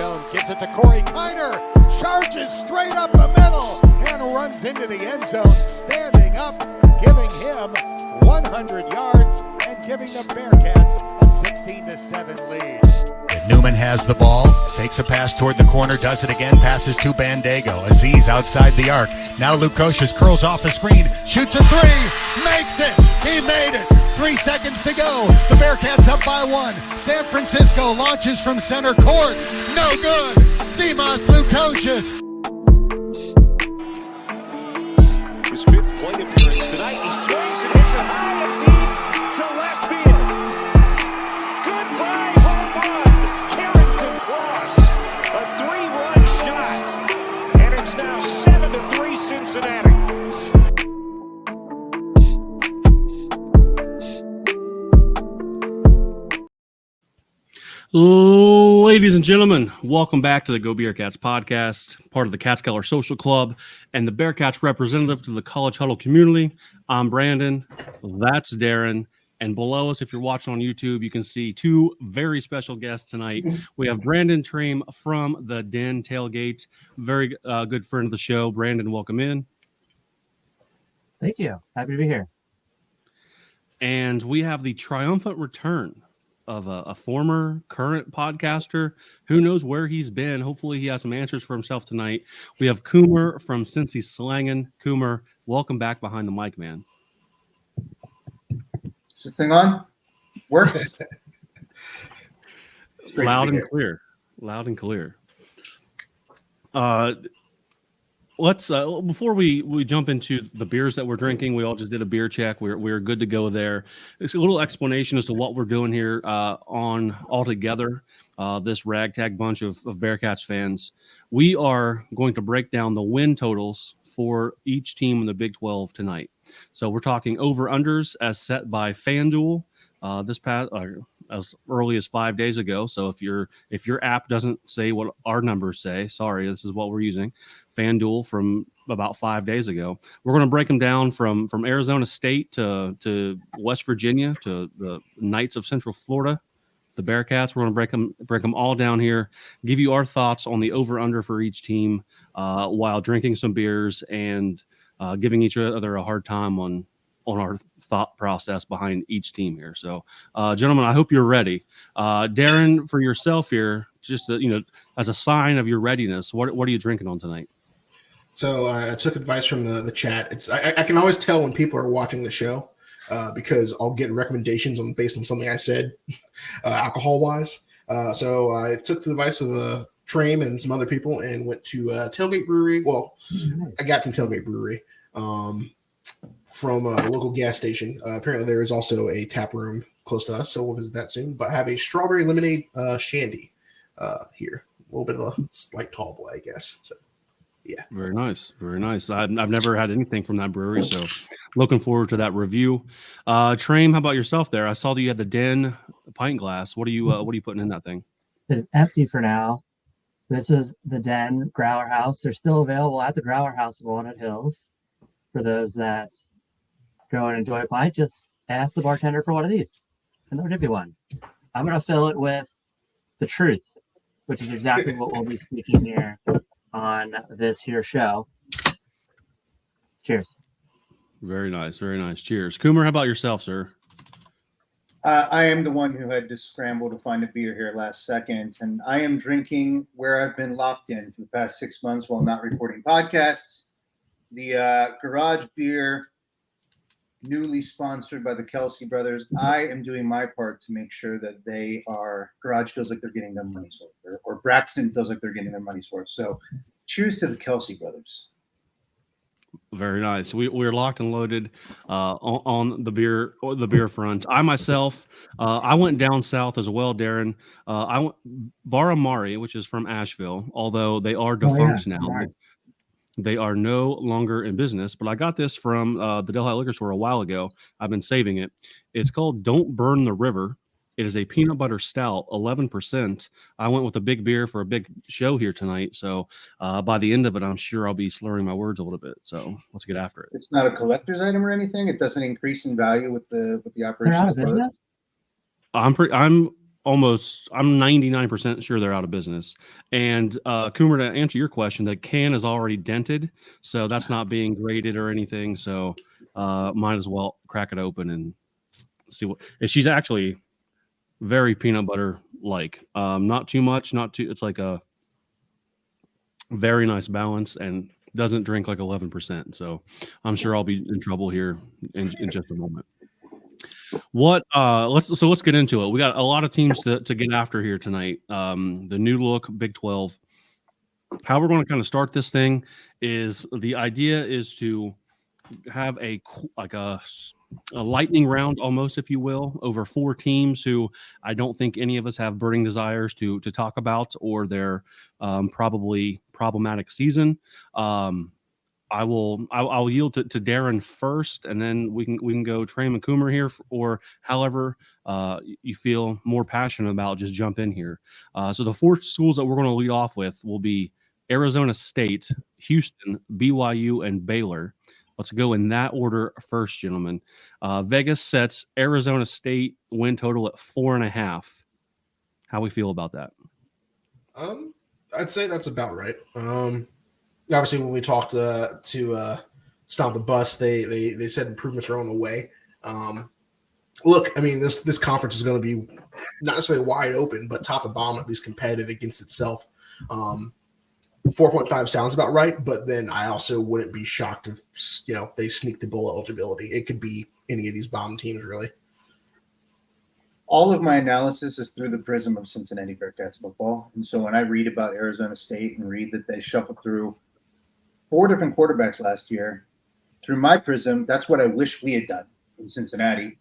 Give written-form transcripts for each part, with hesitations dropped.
Jones gives it to Corey Kiner, charges straight up the middle and runs into the end zone, standing up, giving him 100 yards and giving the Bearcats a 16-7 lead. Newman has the ball, takes a pass toward the corner, does it again, passes to Bandego. Aziz outside the arc. Now Lukosius curls off a screen, shoots a three, makes it. He made it. 3 seconds to go. The Bearcats up by 1. San Francisco launches from center court. No good. Simas Lukosius. His 5th plate appearance tonight. He swings and hits it high and deep to left field. Goodbye, home run. Carrington Cross. A 3-run shot. And it's now 7-3 Cincinnati. Ladies and gentlemen, welcome back to the GoBeercats podcast, part of the Catskeller Social Club and the Bearcats representative to the College Huddle community. I'm Brandon, that's Darin, and below us, if you're watching on YouTube, you can see 2 very special guests tonight. We have Brandon Trame from the Den Tailgate, very good friend of the show. Brandon, welcome in. Thank you. Happy to be here. And we have the triumphant return of a former current podcaster. Who knows where he's been? Hopefully he has some answers for himself tonight. We have Coomer from Cincy Slangin. Coomer, welcome back behind the mic, man. Is this thing on? Works? Loud and clear. Loud and clear. Let's before we jump into the beers that we're drinking, we all just did a beer check. We're good to go there. It's a little explanation as to what we're doing here on Altogether, this ragtag bunch of Bearcats fans. We are going to break down the win totals for each team in the Big 12 tonight. So we're talking over-unders as set by FanDuel this past as early as 5 days ago. So if your app doesn't say what our numbers say, sorry, this is what we're using. FanDuel from about 5 days ago. We're going to break them down from Arizona State to West Virginia to the Knights of Central Florida, the Bearcats. We're going to break them all down here, give you our thoughts on the over-under for each team while drinking some beers and giving each other a hard time on our thought process behind each team here. So, gentlemen, I hope you're ready. Darin, for yourself here, just as a sign of your readiness, what are you drinking on tonight? So I took advice from the chat. I can always tell when people are watching the show because I'll get recommendations based on something I said, alcohol-wise. So I took the advice of Trame and some other people and went to Tailgate Brewery. Well, I got some Tailgate Brewery from a local gas station. Apparently there is also a tap room close to us, so we'll visit that soon. But I have a strawberry lemonade Shandy here. A little bit of a slight tall boy, I guess. So, yeah. Very nice. Very nice. I've never had anything from that brewery, so looking forward to that review. Trame, how about yourself there? I saw that you had the Den pint glass. What are you putting in that thing? It's empty for now. This is the Den Growler House. They're still available at the Growler House in Walnut Hills. For those that go and enjoy a pint, just ask the bartender for one of these, and they'll give you one. I'm going to fill it with the truth, which is exactly what we'll be speaking here on this here show. Cheers. Very nice. Very nice. Cheers. Coomer, how about yourself, sir? I am the one who had to scramble to find a beer here last second, and I am drinking where I've been locked in for the past 6 months while not recording podcasts. The Garage Beer, newly sponsored by the Kelce brothers. I am doing my part to make sure that Garage feels like they're getting their money's worth, or Braxton feels like they're getting their money's worth. So cheers to the Kelce brothers. Very nice. We're locked and loaded on the beer front. I myself, I went down south as well, Darin. I went Bhrarmari, which is from Asheville, although they are defunct now. Right. They are no longer in business, but I got this from the Delhi Liquor Store a while ago. I've been saving it. It's called Don't Burn the River. It is a peanut butter stout, 11%. I went with a big beer for a big show here tonight. So by the end of it, I'm sure I'll be slurring my words a little bit. So let's get after it. It's not a collector's item or anything. It doesn't increase in value with the operation. They're out of business? I'm 99% sure they're out of business. And Coomer, to answer your question, the can is already dented, so that's not being graded or anything. So might as well crack it open and see what. And she's actually very peanut butter like, not too much, not too. It's like a very nice balance and doesn't drink like 11%. So I'm sure I'll be in trouble here in just a moment. Let's get into it. We got a lot of teams to get after here tonight. The new look Big 12. How we're going to kind of start this thing is the idea is to have a lightning round almost, if you will, over 4 teams who I don't think any of us have burning desires to talk about or their probably problematic season. I'll yield to Darin first, and then we can go Trame and Coomer here, or however you feel more passionate about. Just jump in here. So the 4 schools that we're going to lead off with will be Arizona State, Houston, BYU, and Baylor. Let's go in that order first, gentlemen. Vegas sets Arizona State win total at 4.5. How we feel about that? I'd say that's about right. Obviously, when we talked to Stomp the Bus, they said improvements are on the way. Look, I mean, this conference is going to be not necessarily wide open, but top and bottom at least competitive against itself. 4.5 sounds about right, but then I also wouldn't be shocked if they sneak the bowl eligibility. It could be any of these bottom teams, really. All of my analysis is through the prism of Cincinnati Bearcats football. And so when I read about Arizona State and read that they shuffled through 4 different quarterbacks last year, through my prism, that's what I wish we had done in Cincinnati.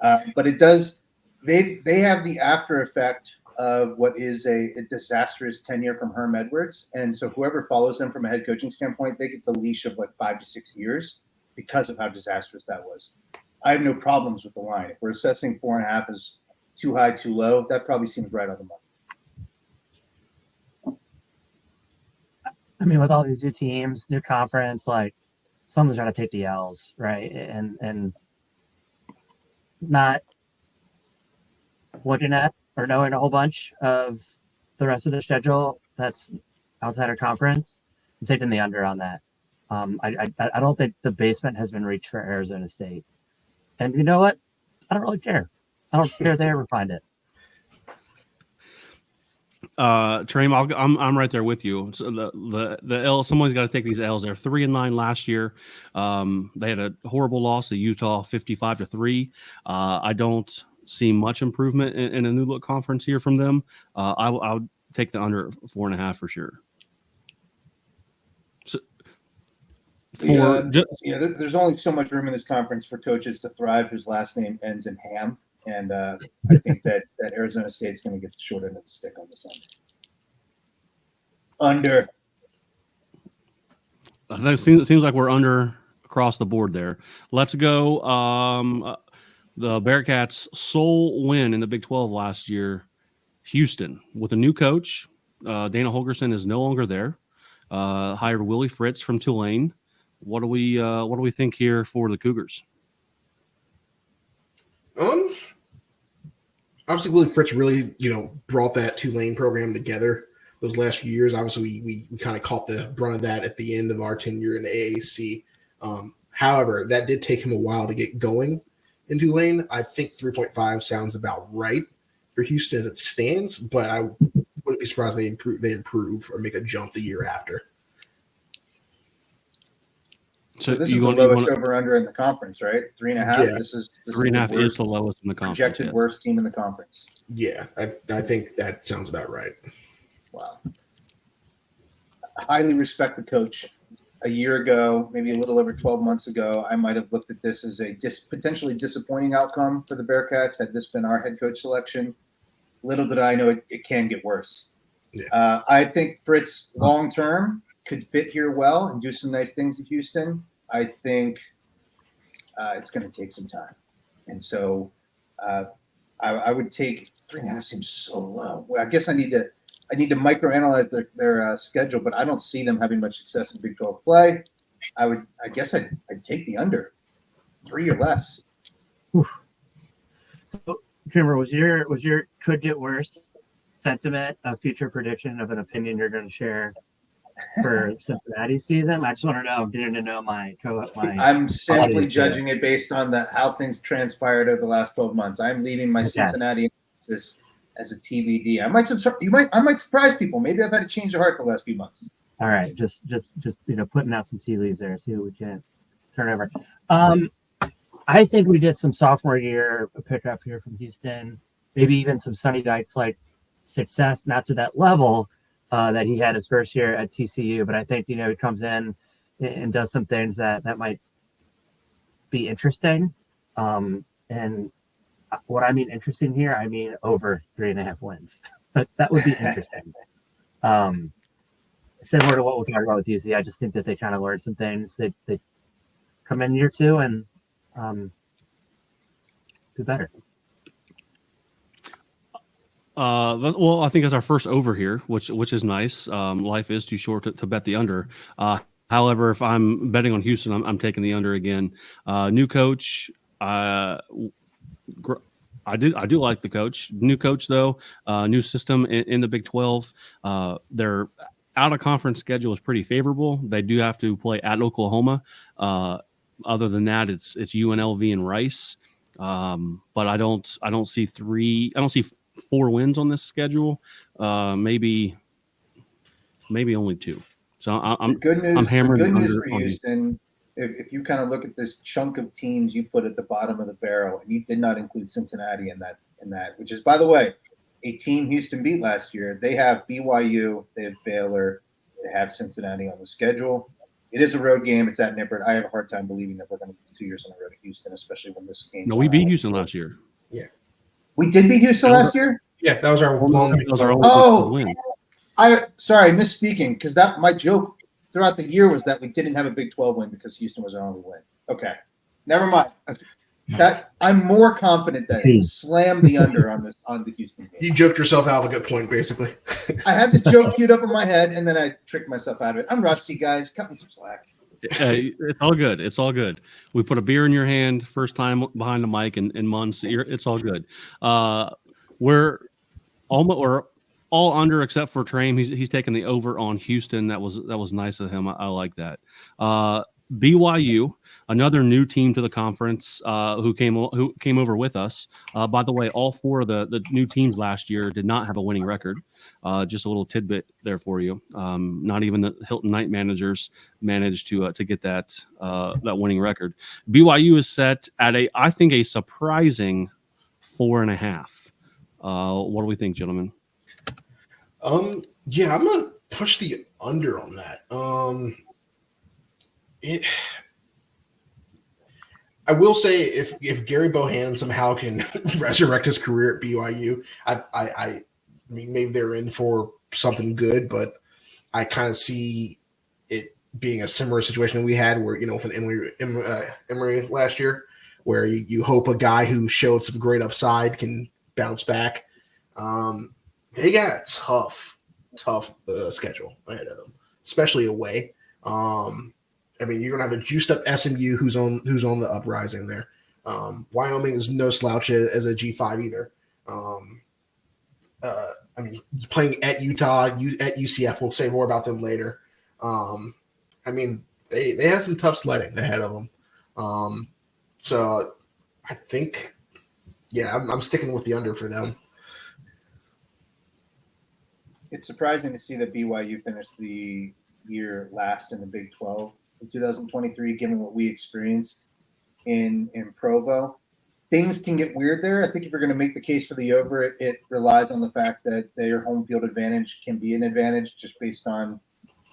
But it does, they have the after effect of what is a disastrous tenure from Herm Edwards. And so whoever follows them from a head coaching standpoint, they get the leash of 5 to 6 years because of how disastrous that was. I have no problems with the line. If we're assessing 4.5 as too high, too low, that probably seems right on the money. I mean, with all these new teams, new conference, someone's trying to take the L's, right? And not looking at or knowing a whole bunch of the rest of the schedule that's outside our conference. I'm taking the under on that. I don't think the basement has been reached for Arizona State. And you know what? I don't really care. I don't care if they ever find it. Trame, I'm right there with you. So the L, someone's got to take these L's. They're 3-9 last year. They had a horrible loss to Utah, 55-3. I don't see much improvement in a new look conference here from them. I would take the under 4.5 for sure. So, there's only so much room in this conference for coaches to thrive whose last name ends in ham. And I think that Arizona State's going to get the short end of the stick on this end. Under. It seems like we're under across the board there. Let's go. The Bearcats' sole win in the Big 12 last year, Houston, with a new coach. Dana Holgerson is no longer there. Hired Willie Fritz from Tulane. What do we think here for the Cougars? Obviously, Willie Fritz really, brought that Tulane program together those last few years. Obviously, we kind of caught the brunt of that at the end of our tenure in the AAC. However, that did take him a while to get going in Tulane. I think 3.5 sounds about right for Houston as it stands, but I wouldn't be surprised they improve or make a jump the year after. So this is the lowest over-under in the conference, right? 3.5. Yeah. This 3.5 is the lowest in the conference. Projected worst team in the conference. Yeah, I think that sounds about right. Wow. I highly respect the coach. A year ago, maybe a little over 12 months ago, I might have looked at this as a potentially disappointing outcome for the Bearcats had this been our head coach selection. Little did I know it can get worse. Yeah. I think Fritz long-term could fit here well and do some nice things at Houston. I think it's going to take some time. And so I would take 3.5 seems so low. Well, I guess I need to microanalyze their schedule, but I don't see them having much success in Big 12 play. I guess I'd take the under 3 or less. So Coomer, was your could get worse sentiment a future prediction of an opinion you're going to share for Cincinnati season? I just want to know. I'm getting to know my. I'm simply audience judging it based on how things transpired over the last 12 months. I'm leaving my Cincinnati analysis as a TBD. I might surprise people. Maybe I've had a change of heart the last few months. All right, just putting out some tea leaves there. See what we can turn over. I think we did some sophomore year pickup here from Houston. Maybe even some Sonny Dykes like success, not to that level that he had his first year at TCU, but I think he comes in and does some things that might be interesting. And what I mean interesting here, I mean over 3.5 wins. But that would be interesting. Similar to what we'll talk about with UC, I just think that they kind of learned some things. They come in year 2 and do better. Well, I think it's our first over here, which is nice. Life is too short to bet the under. However, if I'm betting on Houston, I'm taking the under again. New coach. I do like the coach. New coach though. New system in the Big 12. Their out of conference schedule is pretty favorable. They do have to play at Oklahoma. Other than that, it's UNLV and Rice. But I don't see 4 wins on this schedule. Maybe only 2. So I'm hammering. The good news for Houston, if you kind of look at this chunk of teams you put at the bottom of the barrel, and you did not include Cincinnati in that, which is, by the way, a team Houston beat last year. They have BYU, they have Baylor, they have Cincinnati on the schedule. It is a road game. It's at Nippert. I have a hard time believing that we're going to be 2 years on the road at Houston, especially when this game. No, we beat Houston last year. Yeah, we did beat Houston last year. Yeah, that was our only win. Sorry, misspeaking, because my joke throughout the year was that we didn't have a Big 12 win because Houston was our only win. Okay, never mind. That I'm more confident that slam the under on the Houston game. You joked yourself out of a good point, basically. I had this joke queued up in my head, and then I tricked myself out of it. I'm rusty, guys. Cut me some slack. It's all good. It's all good. We put a beer in your hand, first time behind the mic in months. It's all good. We're all under except for Trame. He's taking the over on Houston. That was nice of him. I like that. BYU, another new team to the conference, who came over with us. By the way, all 4 of the new teams last year did not have a winning record. Just a little tidbit there for you. Not even the Hilton Knight managers managed to get that winning record. BYU is set at I think a surprising 4.5. What do we think, gentlemen? Yeah, I'm gonna push the under on that. I will say if Gary Bohannon somehow can resurrect his career at BYU, I mean, maybe they're in for something good, but I kind of see it being a similar situation we had where, with an Emory last year, where you hope a guy who showed some great upside can bounce back. They got a tough schedule ahead of them, especially away. I mean, you're gonna have a juiced up SMU who's on the uprising there. Wyoming is no slouch as a G5 either. I mean, playing at Utah, at UCF. We'll say more about them later. I mean, they have some tough sledding ahead of them. So I think, yeah, I'm sticking with the under for them. It's surprising to see that BYU finished the year last in the Big 12 in 2023, given what we experienced in Provo. Things can get weird there. I think if you're going to make the case for the over, it relies on the fact that their home field advantage can be an advantage just based on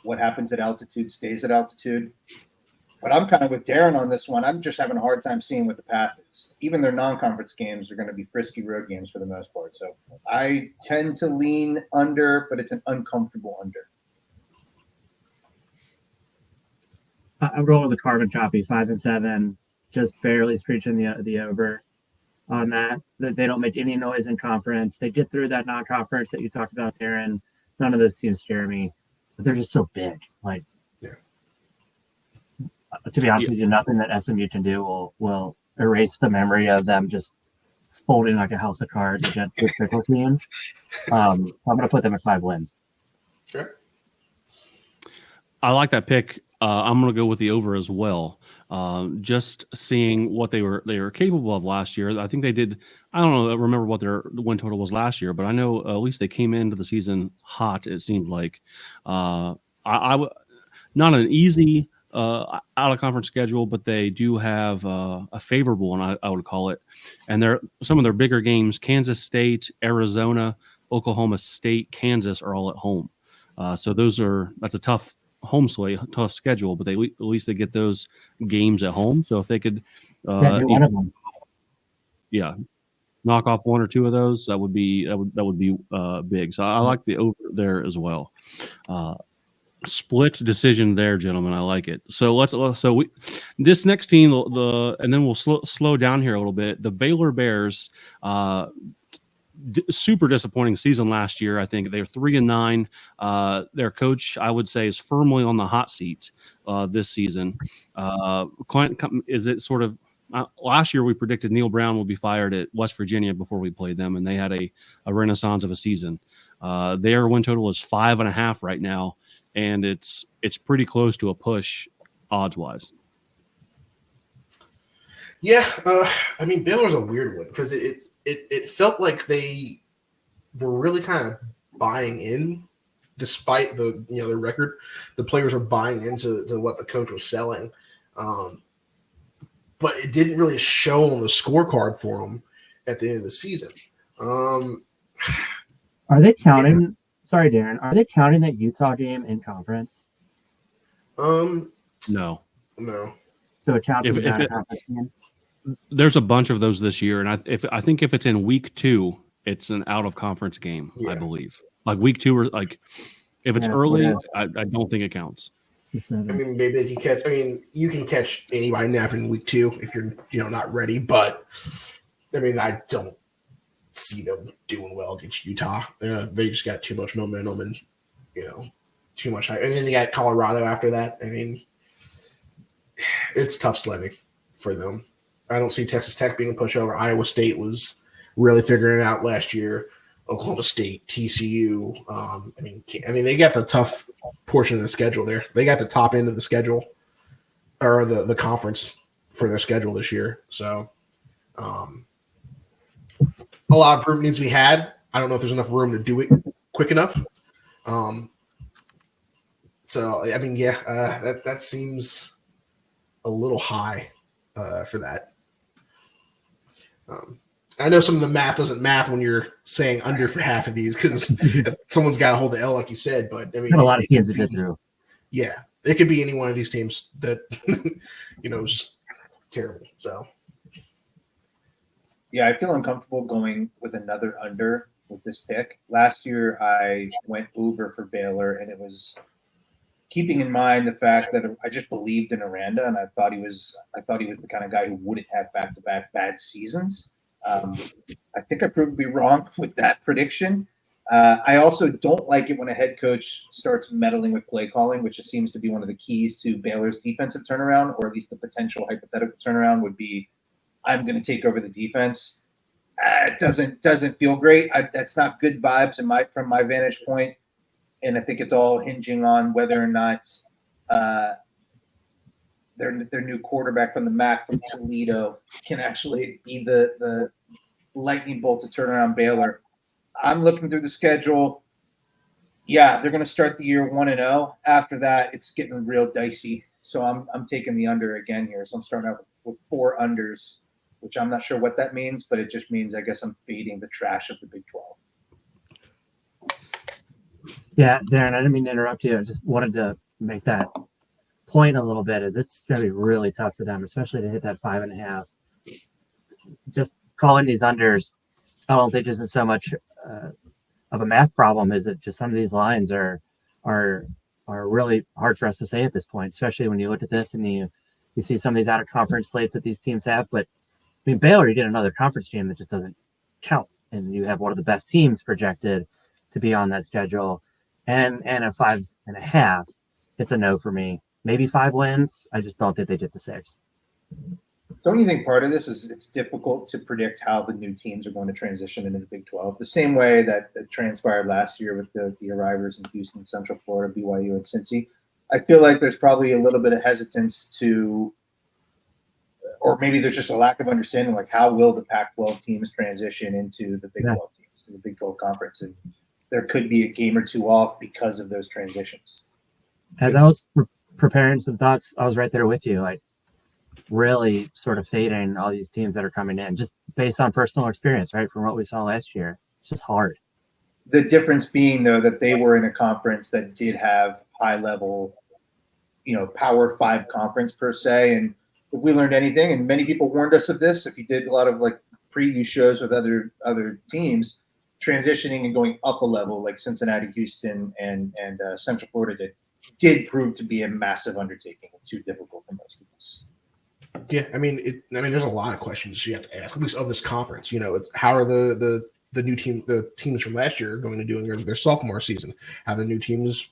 what happens at altitude, stays at altitude. But I'm kind of with Darin on this one. I'm just having a hard time seeing what the path is. Even their non-conference games are going to be frisky road games for the most part. So I tend to lean under, but it's an uncomfortable under. I'm rolling the carbon copy, 5-7, just barely screeching the over on that. They don't make any noise in conference. They get through that non-conference that you talked about, Darin. None of those teams scare me, but they're just so big. Like, to be honest with you, nothing that SMU can do will erase the memory of them just folding like a house of cards against good fickle teams. I'm going to put them at 5 wins. Sure. I like that pick. I'm going to go with the over as well. Just seeing what they were capable of last year. I think they did. I don't know. Remember what their win total was last year, but I know at least they came into the season hot. It seemed like not an easy out of conference schedule, but they do have a favorable one. I would call it. And some of their bigger games: Kansas State, Arizona, Oklahoma State, Kansas are all at home. So that's a tough home slate, tough schedule, but at least they get those games at home. So if they could, One of them. knock off 1 or 2 of those, that would be big. So I like the over there as well. Split decision there, gentlemen. I like it. So this next team, and then we'll slow down here a little bit. The Baylor Bears. Super disappointing season last year. I think they're 3-9. Their coach, I would say, is firmly on the hot seat this season. Is it sort of last year we predicted Neil Brown will be fired at West Virginia before we played them, and they had a renaissance of a season. Their win total is 5.5 right now, and it's pretty close to a push odds wise. Yeah, I mean Baylor's a weird one because it felt like they were really kind of buying in, despite their record. The players were buying into what the coach was selling, but it didn't really show on the scorecard for them at the end of the season. Are they counting? Yeah. Sorry, Darin. Are they counting that Utah game in conference? No. No. So it counts as a conference game. There's a bunch of those this year, and I think if it's in week 2, it's an out of conference game. Yeah. I believe, like week 2 or like if it's early, I don't think it counts. I mean, maybe if you catch. I mean, you can catch anybody napping in week 2 if you're not ready. But I mean, I don't see them doing well against Utah. They just got too much momentum and too much hype. And then they got Colorado after that. I mean, it's tough sledding for them. I don't see Texas Tech being a pushover. Iowa State was really figuring it out last year. Oklahoma State, TCU. I mean, they got the tough portion of the schedule there. They got the top end of the schedule or the conference for their schedule this year. So, a lot of improvement needs to be had. I don't know if there's enough room to do it quick enough. So, I mean, that seems a little high for that. I know some of the math doesn't math when you're saying under for half of these because someone's got to hold the L, like you said. But I mean, a lot of teams to get through. Yeah, it could be any one of these teams that is terrible. So, yeah, I feel uncomfortable going with another under with this pick. Last year, I went over for Baylor, and it was keeping in mind the fact that I just believed in Aranda, and I thought he was the kind of guy who wouldn't have back-to-back bad seasons. I think I proved to be wrong with that prediction. I also don't like it when a head coach starts meddling with play calling, which just seems to be one of the keys to Baylor's defensive turnaround, or at least the potential hypothetical turnaround would be, I'm going to take over the defense. It doesn't feel great. That's not good vibes from my vantage point. And I think it's all hinging on whether or not their new quarterback from the MAC from Toledo can actually be the lightning bolt to turn around Baylor. I'm looking through the schedule. Yeah, they're going to start the year 1-0. After that, it's getting real dicey. So I'm taking the under again here. So I'm starting out with 4 unders, which I'm not sure what that means, but it just means I guess I'm fading the trash of the Big 12. Yeah, Darin, I didn't mean to interrupt you. I just wanted to make that point a little bit, as it's going to be really tough for them, especially to hit that 5.5. Just calling these unders, I don't think isn't so much of a math problem. Is it just some of these lines are really hard for us to say at this point, especially when you look at this and you see some of these out of conference slates that these teams have. But I mean, Baylor, you get another conference game that just doesn't count, and you have one of the best teams projected to be on that schedule. And a 5.5, it's a no for me. Maybe 5 wins. I just don't think they get to 6. Don't you think part of this is it's difficult to predict how the new teams are going to transition into the Big 12? The same way that it transpired last year with the arrivers in Houston, Central Florida, BYU, and Cincy. I feel like there's probably a little bit of hesitance to, or maybe there's just a lack of understanding, like how will the Pac-12 teams transition into the Big 12 teams, to the Big 12 conference, and there could be a game or two off because of those transitions. As I was preparing some thoughts, I was right there with you, like really sort of fading all these teams that are coming in, just based on personal experience, right, from what we saw last year. It's just hard. The difference being, though, that they were in a conference that did have high-level, Power 5 conference per se, and if we learned anything, and many people warned us of this, if you did a lot of like preview shows with other teams, transitioning and going up a level like Cincinnati, Houston, and Central Florida did prove to be a massive undertaking and too difficult for most of us. Yeah, I mean, there's a lot of questions you have to ask, at least of this conference. It's how are the new teams from last year going to do in their sophomore season? How the new teams,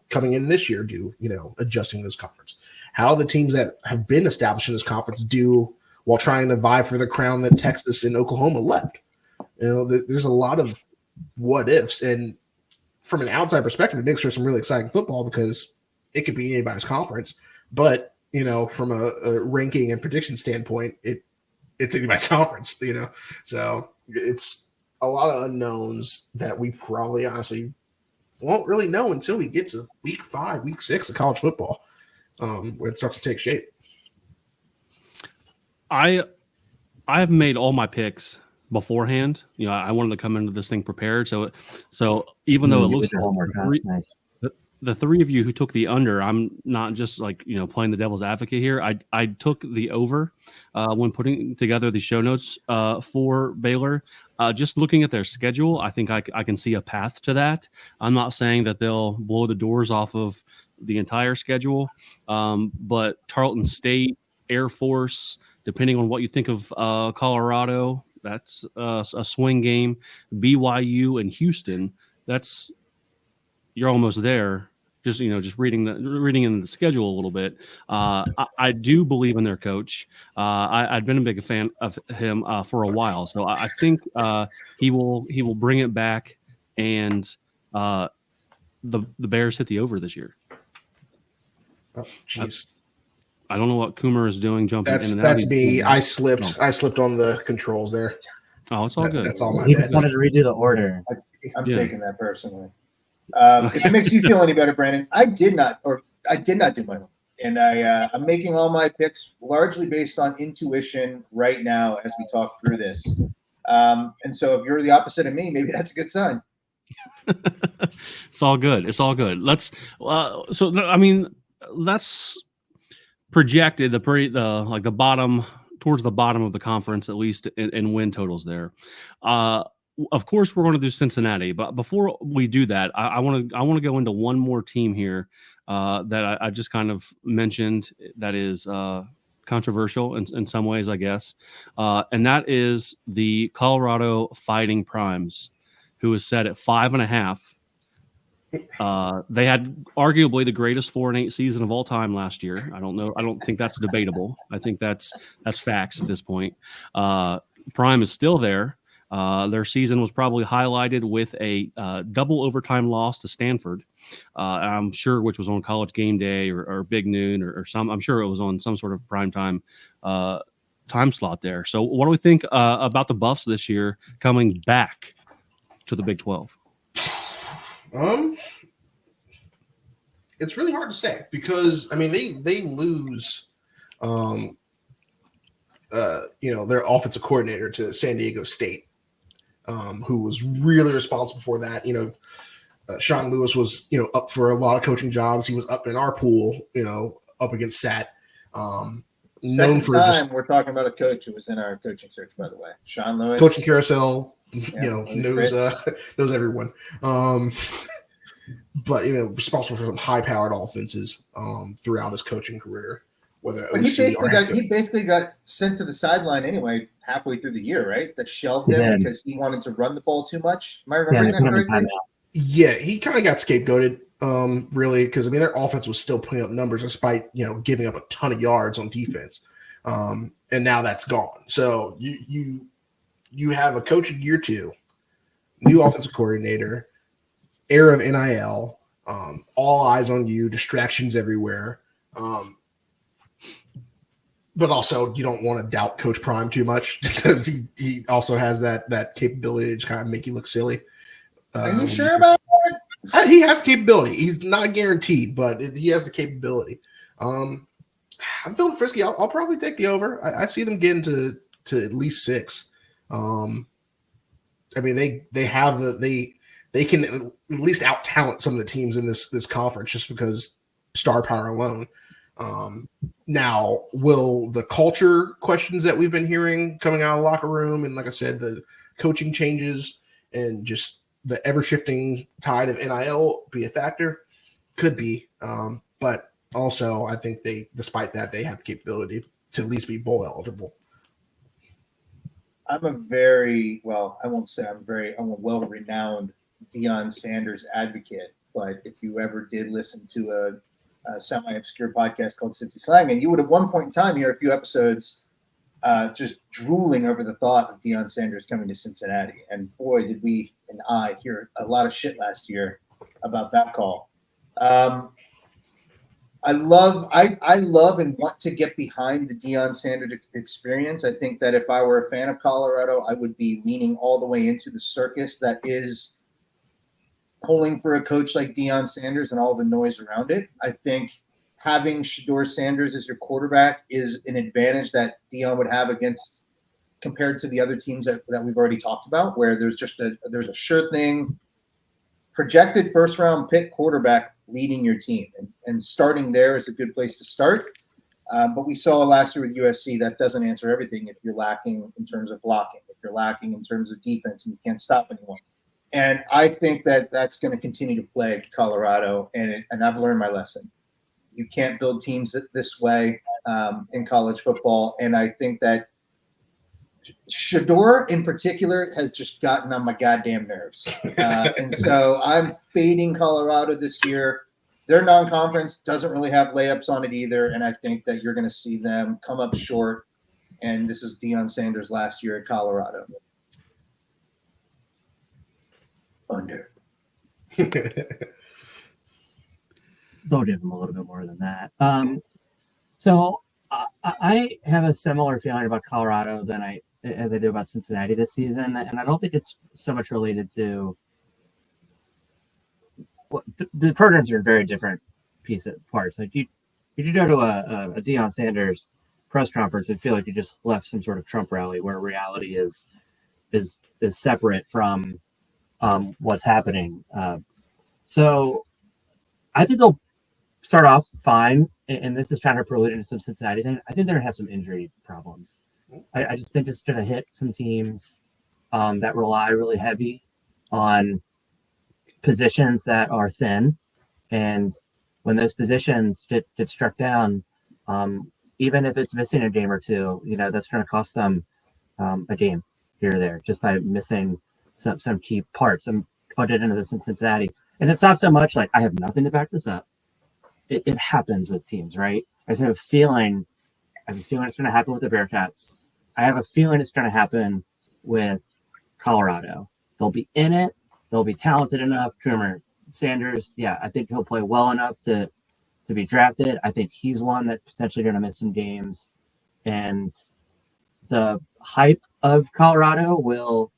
coming in this year do, adjusting this conference? How the teams that have been established in this conference do while trying to vie for the crown that Texas and Oklahoma left? There's a lot of what ifs, and from an outside perspective, it makes for some really exciting football because it could be anybody's conference, but from a ranking and prediction standpoint, it's anybody's conference, so it's a lot of unknowns that we probably honestly won't really know until we get to week 5, week 6 of college football, when it starts to take shape. I've made all my picks beforehand. I wanted to come into this thing prepared. So even though it looks nice. The three of you who took the under, I'm not just like, playing the devil's advocate here. I took the over when putting together the show notes for Baylor. Just looking at their schedule, I think I can see a path to that. I'm not saying that they'll blow the doors off of the entire schedule, but Tarleton State, Air Force, depending on what you think of Colorado, that's a swing game. BYU and Houston, you're almost there. Just reading in the schedule a little bit. I do believe in their coach. I've been a big fan of him for a while, so I think he will bring it back, and the Bears hit the over this year. Oh, jeez. I don't know what Coomer is doing, jumping in and out. That's me. I slipped on the controls there. Oh, it's all good. That's all my He bad. just wanted to redo the order. I'm taking that personally. If it makes you feel any better, Brandon, I did not do my homework, and I'm making all my picks largely based on intuition right now as we talk through this. And so if you're the opposite of me, maybe that's a good sign. It's all good. Let's that's projected the bottom, towards the bottom of the conference, at least in win totals there. Of course, we're going to do Cincinnati, but before we do that, I want to go into one more team here that I just kind of mentioned that is controversial in some ways, I guess, and that is the Colorado Fighting Primes, who is set at 5.5. They had arguably the greatest 4-8 season of all time last year. I don't think that's debatable. I think that's facts at this point. Prime is still there. Their season was probably highlighted with a double overtime loss to Stanford. I'm sure, which was on College Game Day or Big Noon or some. I'm sure it was on some sort of primetime time slot there. So, what do we think about the Buffs this year coming back to the Big 12? It's really hard to say because they lose their offensive coordinator to San Diego State, who was really responsible for that. Sean Lewis was up for a lot of coaching jobs. He was up in our pool, up against Sat. Known for we're talking about a coach who was in our coaching search, by the way. Sean Lewis, coaching carousel, knows everyone. But responsible for some high-powered offenses throughout his coaching career. But he basically got sent to the sideline anyway halfway through the year, right? That shelved him because he wanted to run the ball too much. Am I remembering that correctly? Yeah, he kind of got scapegoated, really, because their offense was still putting up numbers despite giving up a ton of yards on defense. and now that's gone. So you have a coach in year 2, new offensive coordinator, era of NIL, all eyes on you, distractions everywhere. But also, you don't want to doubt Coach Prime too much because he also has that capability to just kind of make you look silly. Are you sure about that? He has capability. He's not guaranteed, but he has the capability. I'm feeling frisky. I'll probably take the over. I see them getting to at least 6. I mean, they have they can at least out talent some of the teams in this conference just because star power alone. Now, will the culture questions that we've been hearing coming out of the locker room, and like I said, the coaching changes and just the ever-shifting tide of NIL be a factor? Could be. But also, I think despite that, they have the capability to at least be bowl eligible. I'm a well-renowned Deion Sanders advocate, but if you ever did listen to a semi-obscure podcast called Cincy Slangin, you would at one point in time hear a few episodes just drooling over the thought of Deion Sanders coming to Cincinnati. And boy, did we and I hear a lot of shit last year about that call. I love and want to get behind the Deion Sanders experience. I think that if I were a fan of Colorado, I would be leaning all the way into the circus that is pulling for a coach like Deion Sanders and all the noise around it. I think having Shedeur Sanders as your quarterback is an advantage that Deion would have compared to the other teams that we've already talked about, where there's a sure thing projected first round pick quarterback leading your team, and starting there is a good place to start. But we saw last year with USC that doesn't answer everything if you're lacking in terms of blocking, if you're lacking in terms of defense and you can't stop anyone. And I think that that's going to continue to plague Colorado, and I've learned my lesson. You can't build teams this way in college football, and I think that Shedeur in particular has just gotten on my goddamn nerves. And so I'm fading Colorado this year. Their non-conference doesn't really have layups on it either, and I think that you're going to see them come up short, and this is Deion Sanders' last year at Colorado. Under. They'll give them a little bit more than that. So I have a similar feeling about Colorado as I do about Cincinnati this season, and I don't think it's so much related to the programs are in very different parts. Like you go to a Deion Sanders press conference and feel like you just left some sort of Trump rally where reality is separate from what's happening. So I think they'll start off fine, and this is kind of preluding to some Cincinnati thing. I think they're going to have some injury problems. I just think it's going to hit some teams that rely really heavy on positions that are thin. And when those positions get struck down, even if it's missing a game or two, that's going to cost them a game here or there just by missing some key parts. I'm put it into this in Cincinnati. And it's not so much like I have nothing to back this up. It happens with teams, right? I have a feeling it's going to happen with the Bearcats. I have a feeling it's going to happen with Colorado. They'll be in it. They'll be talented enough. Coomer, Sanders, yeah, I think he'll play well enough to be drafted. I think he's one that's potentially going to miss some games. And the hype of Colorado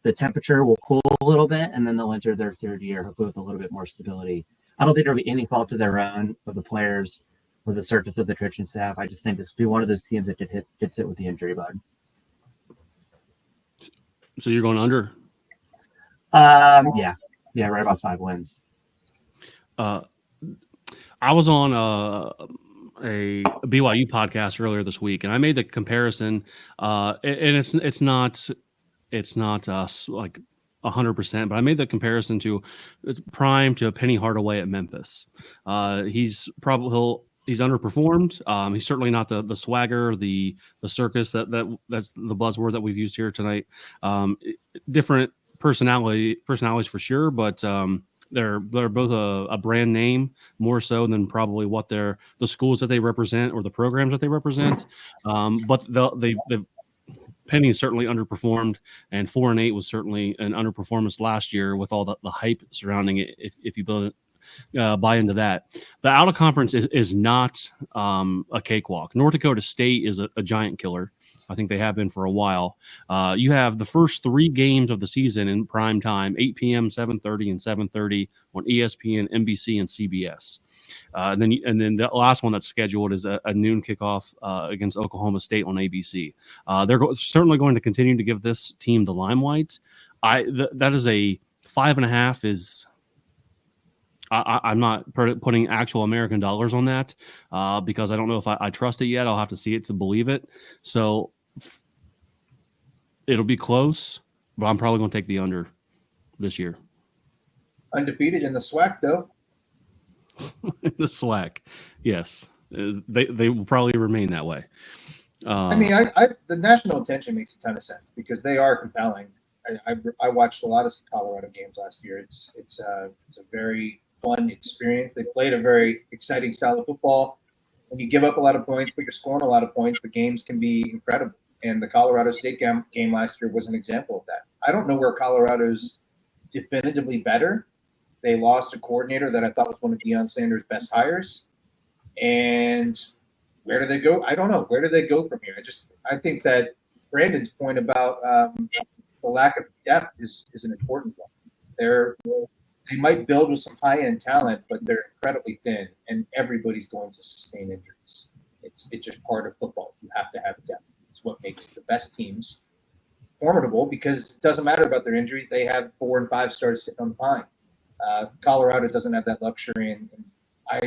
the temperature will cool a little bit, and then they'll enter their third year, hopefully with a little bit more stability. I don't think there'll be any fault to their own of the players or the surface of the coaching staff. I just think this will be one of those teams that gets hit with the injury bug. So you're going under? Yeah, right about 5 wins. I was on a BYU podcast earlier this week, and I made the comparison, and it's not like 100%, but I made the comparison to Prime to Penny Hardaway at Memphis. He's underperformed. He's certainly not the swagger, the circus that's the buzzword that we've used here tonight. Different personalities for sure, but They're both a brand name more so than probably what the schools that they represent or the programs that they represent. But they've Penny certainly underperformed, and 4-8 was certainly an underperformance last year with all the hype surrounding it. If you buy into that, the out of conference is not a cakewalk. North Dakota State is a giant killer. I think they have been for a while. You have the first 3 games of the season in prime time: 8 p.m., 7:30, and 7:30 on ESPN, NBC, and CBS. And then the last one that's scheduled is a noon kickoff against Oklahoma State on ABC. They're certainly going to continue to give this team the limelight. That is a 5.5 is. I'm not putting actual American dollars on that because I don't know if I trust it yet. I'll have to see it to believe it. So it'll be close, but I'm probably going to take the under this year. Undefeated in the SWAC, though. The SWAC, yes. They will probably remain that way. The national attention makes a ton of sense because they are compelling. I watched a lot of Colorado games last year. It's a very fun experience. They played a very exciting style of football. When you give up a lot of points, but you're scoring a lot of points, the games can be incredible. And the Colorado State game last year was an example of that. I don't know where Colorado's definitively better. They lost a coordinator that I thought was one of Deion Sanders' best hires. And where do they go? I don't know. Where do they go from here? I think that Brandon's point about the lack of depth is an important one. They might build with some high-end talent, but they're incredibly thin, and everybody's going to sustain injuries. It's just part of football. You have to have depth. It's what makes the best teams formidable because it doesn't matter about their injuries. They have 4 and 5 stars sitting on the pine. Colorado doesn't have that luxury, and I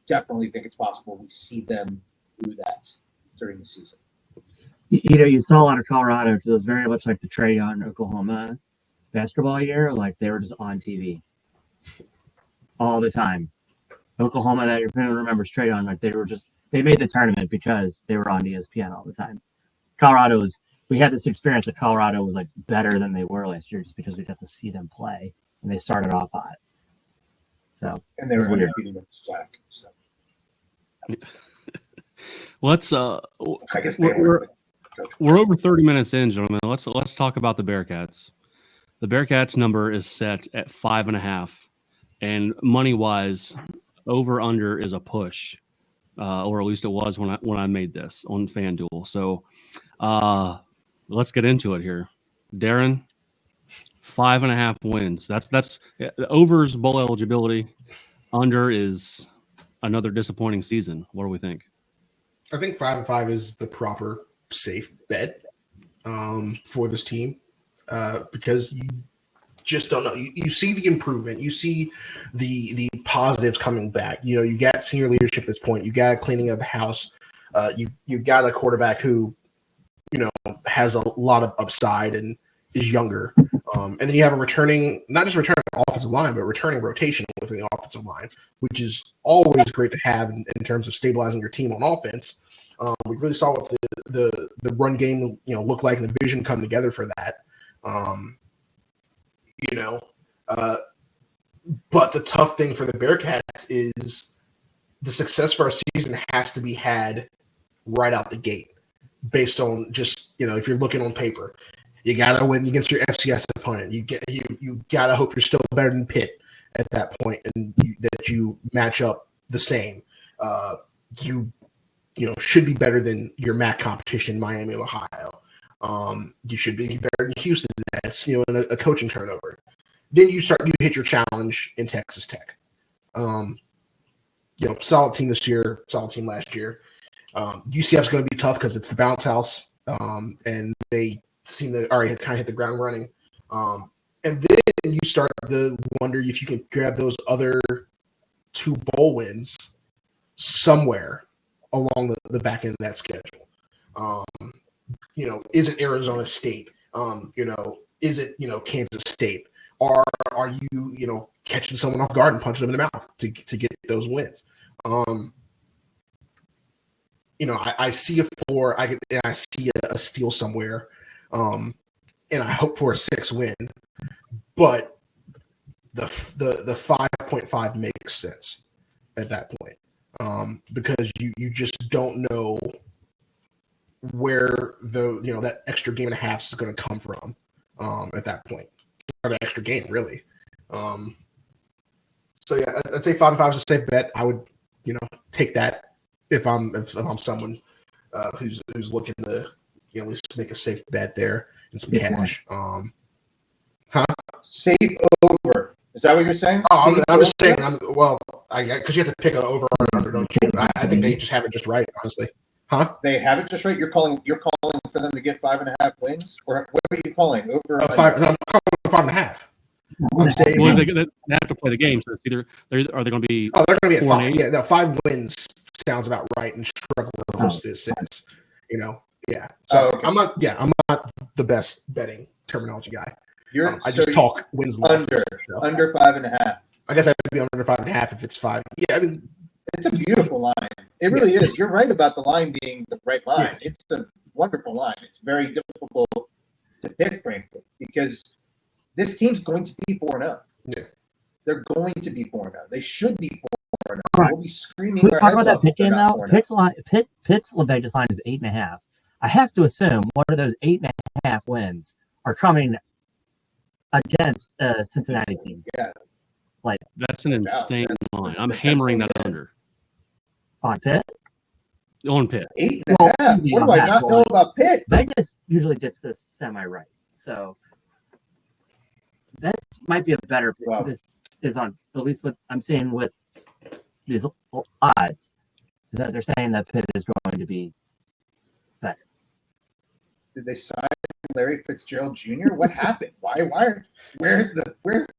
definitely think it's possible we see them do that during the season. You saw a lot of Colorado because it was very much like the Trae Young Oklahoma basketball year. Like they were just on TV all the time. Oklahoma, that everyone remembers Trae Young, like they made the tournament because they were on ESPN all the time. Colorado we had this experience that Colorado was like better than they were last year just because we got to see them play and they started off hot. So and they were undefeated in SWAC. So let's I guess we're over 30 minutes in, gentlemen. Let's talk about the Bearcats. The Bearcats number is set at 5.5, and money wise, over under is a push, or at least it was when I made this on FanDuel. So let's get into it here. Darin, 5.5 wins. That's over's bowl eligibility. Under is another disappointing season. What do we think? I think 5-5 is the proper safe bet for this team because you just don't know. You see the improvement. You see the positives coming back. You know, you got senior leadership at this point. You got cleaning of the house. You got a quarterback who, you know, has a lot of upside and is younger. And then you have not just returning offensive line, but returning rotation within the offensive line, which is always great to have in terms of stabilizing your team on offense. We really saw what the run game, you know, looked like and the vision come together for that. But the tough thing for the Bearcats is the success for our season has to be had right out the gate based on just, you know, if you're looking on paper. You gotta win against your FCS opponent. You gotta hope you're still better than Pitt at that point, and that you match up the same. You should be better than your MAC competition, Miami of Ohio. You should be better than Houston. That's in a coaching turnover. Then you hit your challenge in Texas Tech. Solid team this year, solid team last year. UCF's going to be tough because it's the bounce house, and they seem to already kind of hit the ground running. And then you start to wonder if you can grab those other 2 bowl wins somewhere along the back end of that schedule. Is it Arizona State? Is it, Kansas State? Or are you, catching someone off guard and punching them in the mouth to get those wins? I see a 4. I see a steal somewhere. And I hope for a 6 win. But the 5.5 makes sense at that point, because you just don't know where that extra game and a half is going to come from at that point, or the extra game really. So yeah, I'd say 5.5 is a safe bet. I would take that if I'm someone who's looking to at least make a safe bet there and some cash. Safe over. Is that what you're saying? Oh, I'm just saying. Because you have to pick an over or under, don't you? I think they just have it just right, honestly. Huh? They have it just right. You're calling for them to get 5.5 wins, or what are you calling? Over I'm calling 5.5. I'm saying they have to play the game. So it's either are they going to be? Oh, they're going to be at 4 5. and 8? Yeah, no, 5 wins sounds about right, and struggle most of 6. Yeah. So okay. I'm not the best betting terminology guy. I So just talk wins losses. Under 5.5. I guess I'd be under 5.5 if it's 5. Yeah, I mean, it's a beautiful line. It really is. You're right about the line being the right line. Yeah. It's a wonderful line. It's very difficult to pick, frankly, because this team's going to be 4-0. Yeah. They're going to be 4-0. They should be 4-0. Right. We'll be screaming. Can we talk about that Pitt game now? Pitt's Vegas line is 8.5. I have to assume one of those 8.5 wins are coming against a Cincinnati team. Yeah. Like that's an insane line. I'm hammering that under. On Pitt? On Pitt. 8.5. What do I not know about Pitt? Vegas usually gets this semi-right. So that might be a better pick. Wow. This is on, at least what I'm seeing with these odds, is that they're saying that Pitt is going to be better. Did they sign Larry Fitzgerald Jr.? What happened? Where's the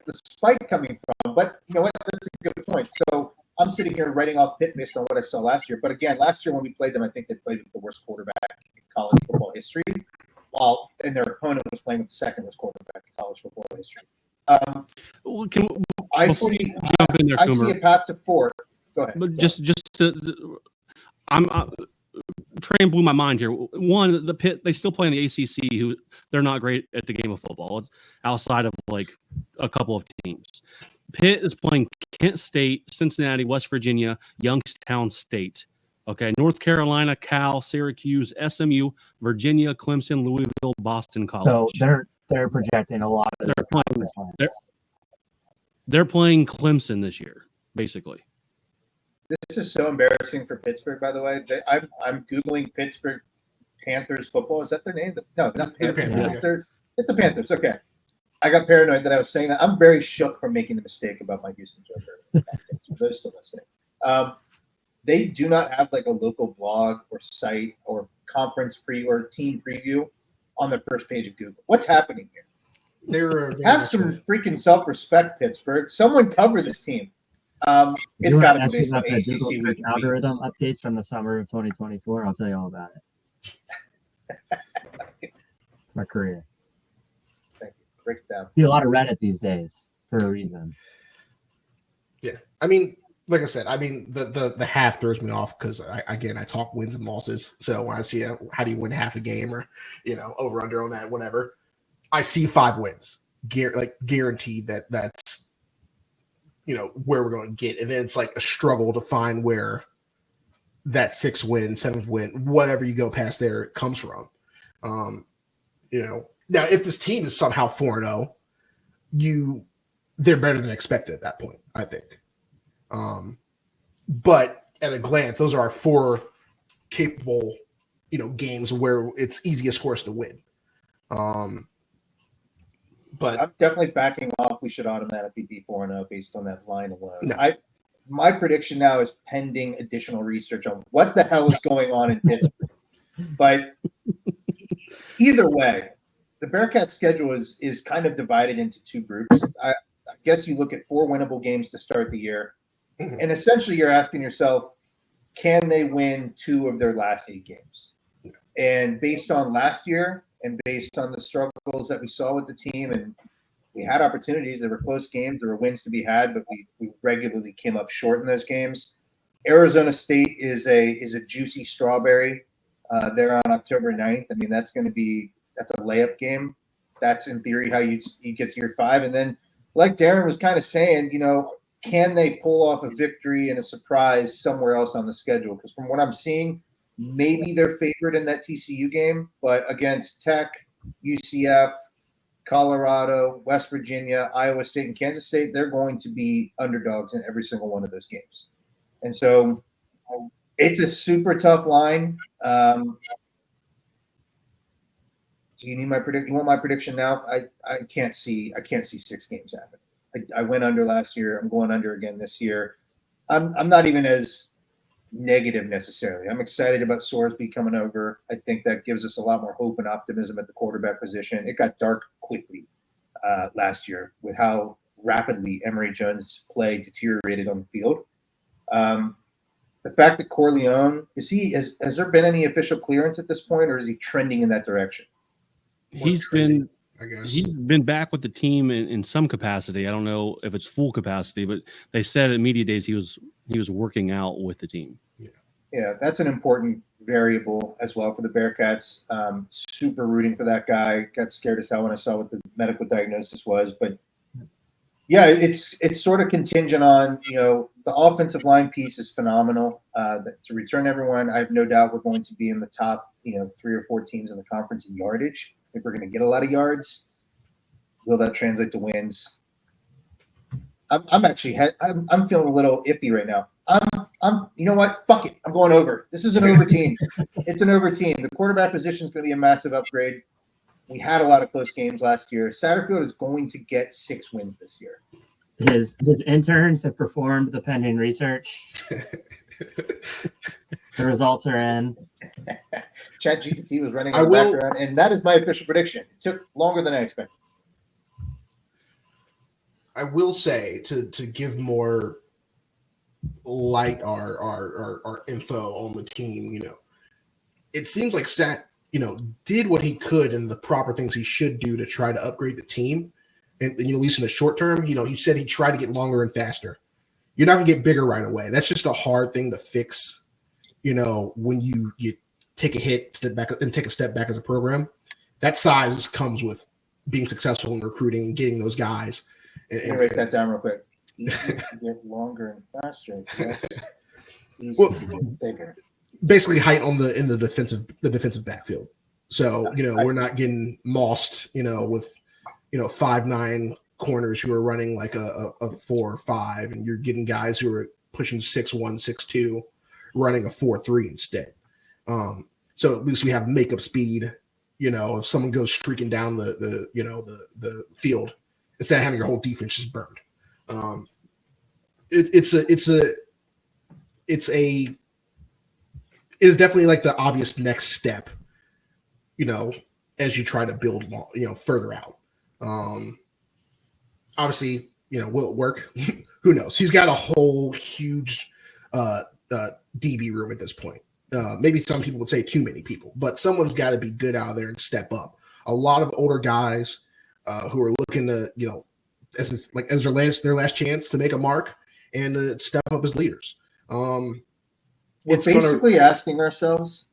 spike coming from? But you know what? That's a good point. So I'm sitting here writing off Pitt based on what I saw last year. But again, last year when we played them, I think they played with the worst quarterback in college football history. And their opponent was playing with the second worst quarterback in college football history. I see a path to 4. Go ahead. But just to, Trame blew my mind here. One, the Pitt, they still play in the ACC. Who they're not great at the game of football. It's outside of like a couple of teams. Pitt is playing Kent State, Cincinnati, West Virginia, Youngstown State. Okay, North Carolina, Cal, Syracuse, SMU, Virginia, Clemson, Louisville, Boston College. So they're projecting a lot of they're playing Clemson this year, basically. This is so embarrassing for Pittsburgh, by the way. I'm Googling Pittsburgh Panthers football. Is that their name? No, not Panthers. It's the Panthers. Okay. I got paranoid that I was saying that. I'm very shook from making the mistake about my Houston Joker. For those still listening. They do not have like a local blog or site or conference or team preview on the first page of Google. What's happening here? Have some freaking self-respect, Pittsburgh. Someone cover this team. It's got to be based on ACC algorithm updates from the summer of 2024. I'll tell you all about it. It's my career. Thank you. Break it down. See a lot of Reddit these days for a reason. Yeah, I mean, like I said, the half throws me off because I talk wins and losses. So when I see how do you win half a game or over under on that, whatever, I see 5 wins, guaranteed that's where we're going to get, and then it's like a struggle to find where that 6th win, 7th win, whatever you go past there comes from. Now if this team is somehow 4-0, they're better than expected at that point, I think. But at a glance, those are our 4 capable, games where it's easiest for us to win. But I'm definitely backing off. We should automatically be 4-0 based on that line alone. No. My prediction now is pending additional research on what the hell is going on in Pittsburgh. But either way, the Bearcats schedule is kind of divided into 2 groups. I guess you look at 4 winnable games to start the year. And essentially you're asking yourself, can they win 2 of their last 8 games? And based on last year and based on the struggles that we saw with the team, and we had opportunities, there were close games, there were wins to be had, but we regularly came up short in those games. Arizona State is a juicy strawberry. They're on October 9th. I mean, that's a layup game. That's in theory how you get to your 5. And then like Darin was kind of saying, can they pull off a victory and a surprise somewhere else on the schedule? Because from what I'm seeing, maybe they're favored in that TCU game, but against Tech, UCF, Colorado, West Virginia, Iowa State, and Kansas State, they're going to be underdogs in every single one of those games. And so it's a super tough line. Do you need my prediction? You want my prediction now? I can't see 6 games happen. I went under last year. I'm going under again this year. I'm not even as negative necessarily. I'm excited about Sorsby coming over. I think that gives us a lot more hope and optimism at the quarterback position. It got dark quickly last year with how rapidly Emory Jones' play deteriorated on the field. The fact that Corleone has there been any official clearance at this point, or is he trending in that direction? He's been back with the team in some capacity. I don't know if it's full capacity, but they said at media days he was working out with the team. Yeah, that's an important variable as well for the Bearcats. Super rooting for that guy. Got scared as hell when I saw what the medical diagnosis was, but yeah, it's sort of contingent on the offensive line piece is phenomenal. To return everyone, I have no doubt we're going to be in the top 3 or 4 teams in the conference in yardage. I think we're going to get a lot of yards. Will that translate to wins? I'm actually I'm feeling a little iffy right now. I'm you know what? Fuck it. I'm going over. This is an over team. It's an over team. The quarterback position is going to be a massive upgrade. We had a lot of close games last year. Satterfield is going to get 6 wins this year. His interns have performed the pending research. The results are in. ChatGPT was running in the background, and that is my official prediction. It took longer than I expected. I will say to give more light our info on the team, it seems like Sat, did what he could and the proper things he should do to try to upgrade the team. And at least in the short term, he said he tried to get longer and faster. You're not gonna get bigger right away. That's just a hard thing to fix. When you take a hit, step back, and take a step back as a program, that size comes with being successful in recruiting and getting those guys. And write that down real quick. Easier to get longer and faster. Yes. Bigger. Basically, height in the defensive backfield. So we're not getting mossed. With 5'9" corners who are running like a 4 or 5, and you're getting guys who are pushing 6'1", 6'2", running a 4.3 instead. So at least we have makeup speed. If someone goes streaking down the field, instead of having your whole defense just burned. It's definitely like the obvious next step. As you try to build, further out. Obviously, will it work? Who knows? He's got a whole huge DB room at this point. Maybe some people would say too many people, but someone's got to be good out there and step up. A lot of older guys who are looking to, as their last chance to make a mark and to step up as leaders. We're basically asking ourselves,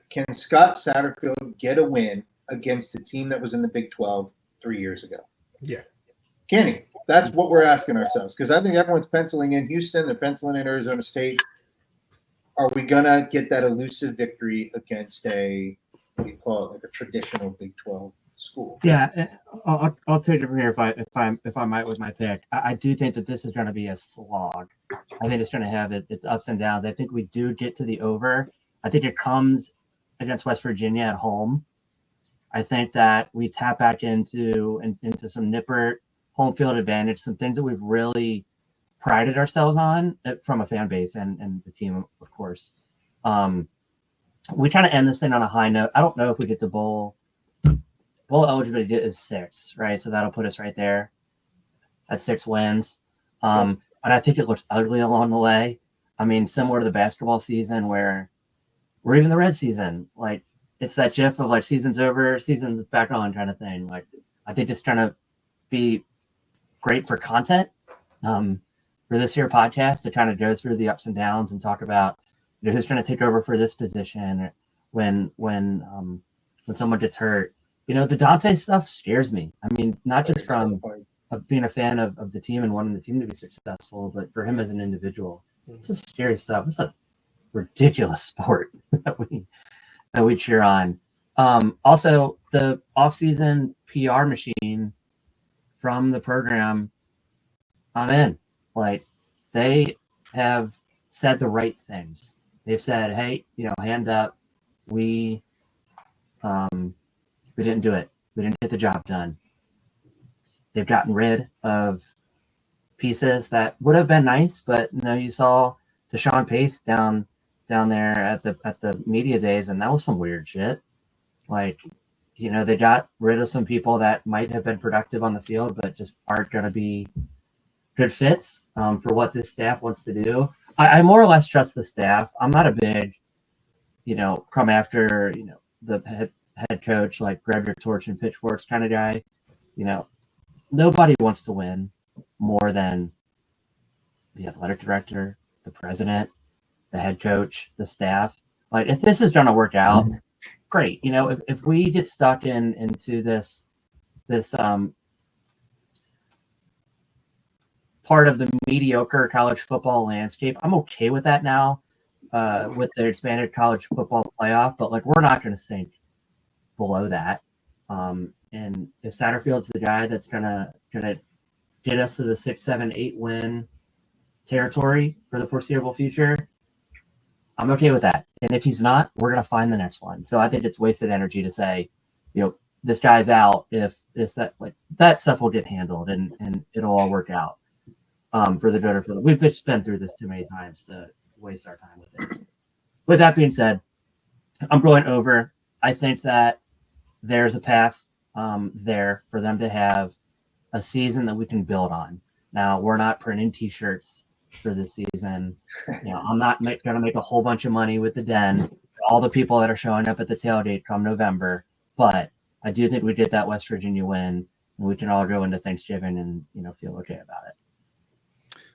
can Scott Satterfield get a win against a team that was in the Big 12 3 years ago? Yeah. Can he? That's what we're asking ourselves, because I think everyone's penciling in Houston, they're penciling in Arizona State. Are we going to get that elusive victory against a traditional Big 12 school? Yeah, I'll take it from here if I might with my pick. I do think that this is going to be a slog. I think it's going to have its ups and downs. I think we do get to the over. I think it comes against West Virginia at home. I think that we tap back into some nipper home field advantage, some things that we've really prided ourselves on from a fan base and the team, of course. We kind of end this thing on a high note. I don't know if we get to bowl eligibility is 6, right? So that'll put us right there at 6 wins. But I think it looks ugly along the way. I mean, similar to the basketball season or even the red season, like it's that gif of like season's over, season's back on kind of thing. Like I think it's trying to be great for content for this here podcast to kind of go through the ups and downs and talk about who's trying to take over for this position when someone gets hurt. The Dante stuff scares me. I mean, not just from being a fan of the team and wanting the team to be successful, but for him as an individual, it's just scary stuff. It's a ridiculous sport that we cheer on. Also, the off-season PR machine from the program, I'm in. Like, they have said the right things. They've said, hey, hand up. We didn't do it. We didn't get the job done. They've gotten rid of pieces that would have been nice, but you saw Deshaun Pace down there at the media days, and that was some weird shit. Like, they got rid of some people that might have been productive on the field, but just aren't going to be good fits for what this staff wants to do. I more or less trust the staff. I'm not a big, come after, the head coach, like grab your torch and pitchforks kind of guy. Nobody wants to win more than the athletic director, the president, the head coach, the staff. Like, if this is going to work out, great. If we get stuck into this part of the mediocre college football landscape, I'm okay with that now, with the expanded college football playoff. But we're not going to sink below that. And if Satterfield's the guy that's gonna get us to the 6, 7, 8 win territory for the foreseeable future, I'm okay with that. And if he's not, we're gonna find the next one. So I think it's wasted energy to say, this guy's out. If it's that stuff will get handled and it'll all work out for the better. We've just been through this too many times to waste our time with it. With that being said, I'm going over. I think that there's a path there for them to have a season that we can build on. Now, we're not printing t-shirts for this season. I'm not going to make a whole bunch of money with the Den, all the people that are showing up at the tailgate come November, but I do think we get that West Virginia win, and we can all go into Thanksgiving and feel okay about it.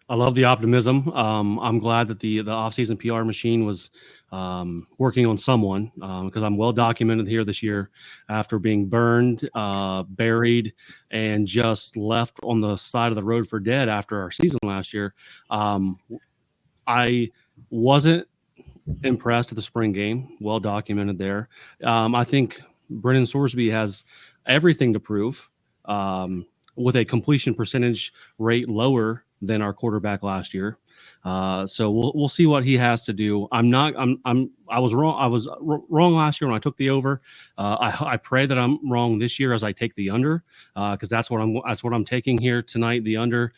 I love the optimism. I'm glad that the off-season PR machine was working on someone, because I'm well documented here this year after being burned, buried, and just left on the side of the road for dead after our season last year. I wasn't impressed at the spring game. Well documented there. I think Brennan Sorsby has everything to prove, with a completion percentage rate lower than our quarterback last year. So we'll see what he has to do. I was wrong. I was wrong last year when I took the over. I pray that I'm wrong this year as I take the under, because that's what I'm taking here tonight. The under.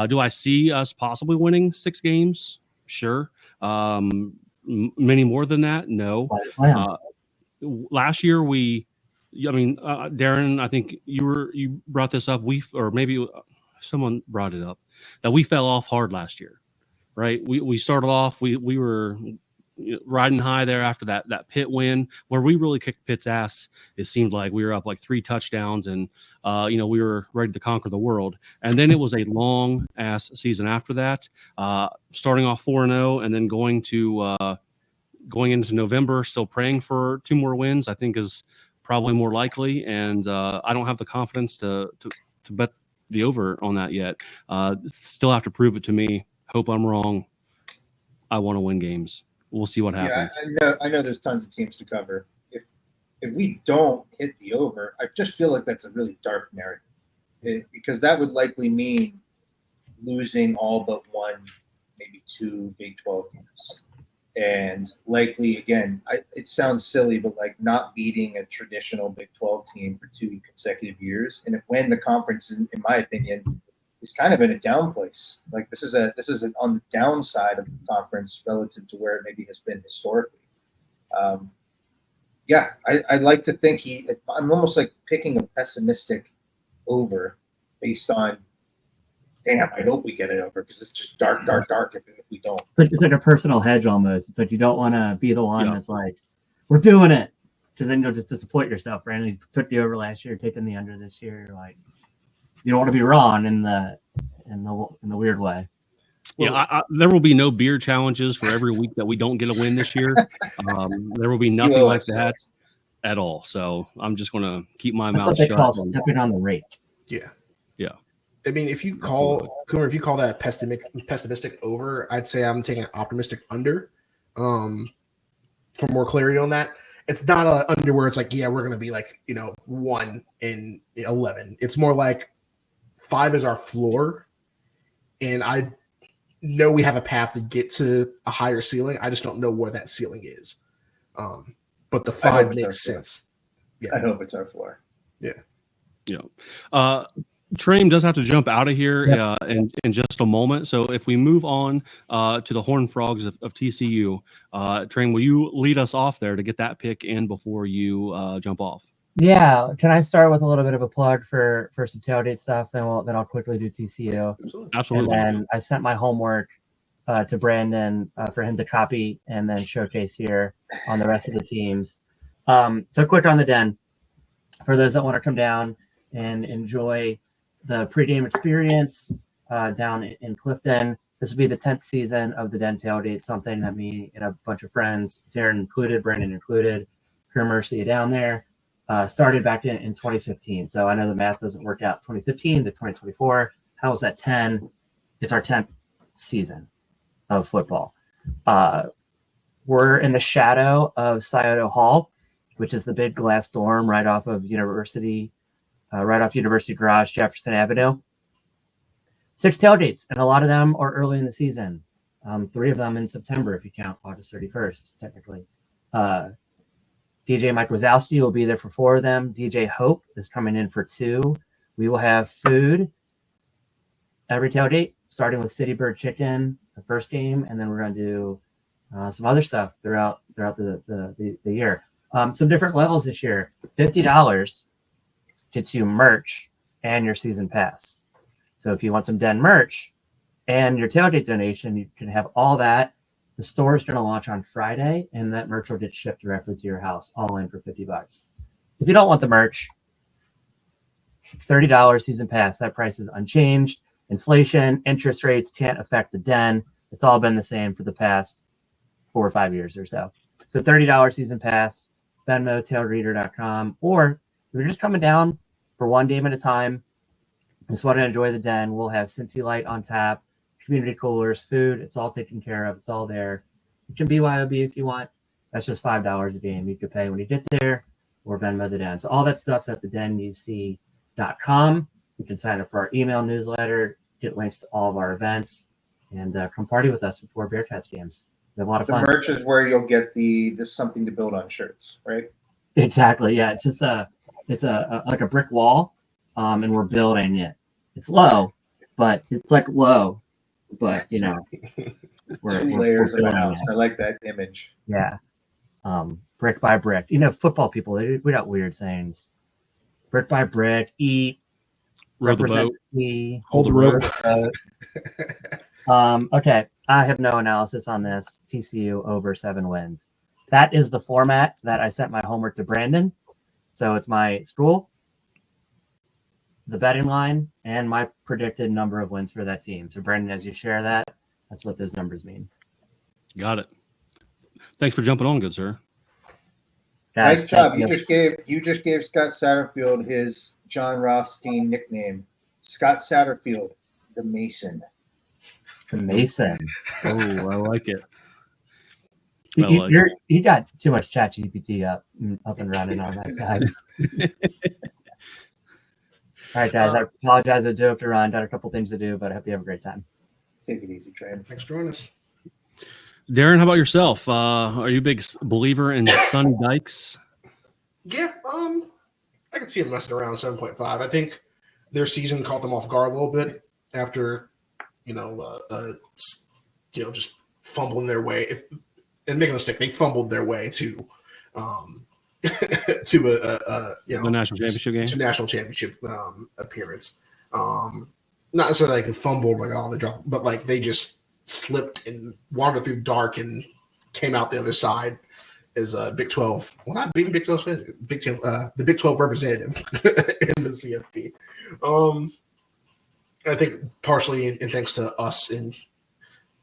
Do I see us possibly winning 6 games? Sure. Many more than that? No. Last year Darin, I think you brought this up. Or maybe someone brought it up, that we fell off hard last year, right? We started off, we were riding high there after that Pitt win, where we really kicked Pitt's ass. It seemed like we were up 3 touchdowns, and we were ready to conquer the world. And then it was a long ass season after that, starting off 4-0, and then going into November, still praying for 2 more wins, I think is probably more likely. And I don't have the confidence to bet the over on that yet. Still have to prove it to me. Hope I'm wrong. I want to win games. We'll see what happens. Yeah, I know there's tons of teams to cover. If we don't hit the over, I just feel like that's a really dark narrative, because that would likely mean losing all but 1, maybe 2 Big 12 games. And likely, again, it sounds silly, but not beating a traditional Big 12 team for 2 consecutive years. And when the conference, in my opinion, is kind of in a down place. This is on the downside of the conference relative to where it maybe has been historically. I'd like to think I'm almost picking a pessimistic over based on, damn, I hope we get it over, because it's just dark if we don't. It's like a personal hedge almost. It's like you don't want to be the one that's we're doing it, because then you'll just disappoint yourself. Brandon, you took the over last year, taking the under this year. You don't want to be wrong in the weird way. Yeah, there will be no beer challenges for every week that we don't get a win this year. There will be nothing like that at all. So I'm just going to keep my mouth shut. That's what they call stepping on the rake. Yeah. I mean, if you call Coomer, if you call that pessimistic over, I'd say I'm taking an optimistic under. For more clarity on that, it's not a under where it's like, yeah, we're gonna be like 1 in 11. It's more like 5 is our floor, and I know we have a path to get to a higher ceiling. I just don't know where that ceiling is. But the 5 makes sense. Yeah, I hope it's our floor. Yeah. Trame does have to jump out of here in just a moment. So if we move on to the Horned Frogs of TCU, Trame, will you lead us off there to get that pick in before you jump off? Yeah. Can I start with a little bit of a plug for some tailgate stuff? Then I'll quickly do TCU. Absolutely. And then I sent my homework to Brandon for him to copy and then showcase here on the rest of the teams. So quick on the Den. For those that want to come down and enjoy the pregame experience down in Clifton. This will be the 10th season of the Den Tailgate, something that me and a bunch of friends, Darin included, Brandon included, Bhrarmari, see you down there, started back in 2015. So I know the math doesn't work out. 2015 to 2024. How was that 10? It's our 10th season of football. We're in the shadow of Scioto Hall, which is the big glass dorm right off University Garage, Jefferson Avenue. 6 tailgates, and a lot of them are early in the season. 3 of them in September, if you count August 31st, technically. DJ Mike Wazowski will be there for 4 of them. DJ Hope is coming in for 2. We will have food every tailgate, starting with City Bird Chicken, the first game, and then we're going to do some other stuff throughout the year. Some different levels this year. $50 gets you merch and your season pass. So if you want some Den merch and your tailgate donation, you can have all that. The store is going to launch on Friday, and that merch will get shipped directly to your house, all in for $50. If you don't want the merch, it's $30 season pass. That price is unchanged. Inflation, interest rates can't affect the Den. It's all been the same for the past 4 or 5 years or so. So $30 season pass, Venmo, tailreader.com, or if you're just coming down for one game at a time, just want to enjoy the Den, we'll have Cincy Light on tap, community coolers, food. It's all taken care of. It's all there. You can BYOB if you want. That's just $5 a game. You could pay when you get there or Venmo the Den. So all that stuff's at the DenUC.com. You can sign up for our email newsletter, get links to all of our events, and come party with us before Bearcats games. We have a lot of fun. The merch is where you'll get the something to build on shirts, right? Exactly. Yeah. It's just like a brick wall, and we're building it. It's low, but it's like low, but we're 2 layers of a house. it. I like that image. Yeah. Brick by brick. Football people, we got weird sayings. Brick by brick, eat, Row the boat. sea, Hold the rope. Okay. I have no analysis on this. TCU over 7 wins. That is the format that I sent my homework to Brandon. So it's my school, the betting line, and my predicted number of wins for that team. So Brandon, as you share that, that's what those numbers mean. Got it. Thanks for jumping on, good sir. Guys, Nice job. You just gave Scott Satterfield his John Rothstein nickname. Scott Satterfield, the Mason. The Mason. Oh, I like it. You got too much ChatGPT up and running on that side. All right, guys. I apologize. I do have to run. Got a couple things to do, but I hope you have a great time. Take it easy, Trame. Thanks for joining us. Darren, how about yourself? Are you a big believer in Sonny Dykes? Yeah, I can see them messing around 7.5. I think their season caught them off guard a little bit after, just fumbling their way. And make no mistake, they fumbled their way to the national championship game, to national championship appearance. Not necessarily like they fumbled like all the drop, but like they just slipped and wandered through dark and came out the other side as a Big 12. Well, not being Big 12, the Big 12 representative in the CFP. I think partially in thanks to us and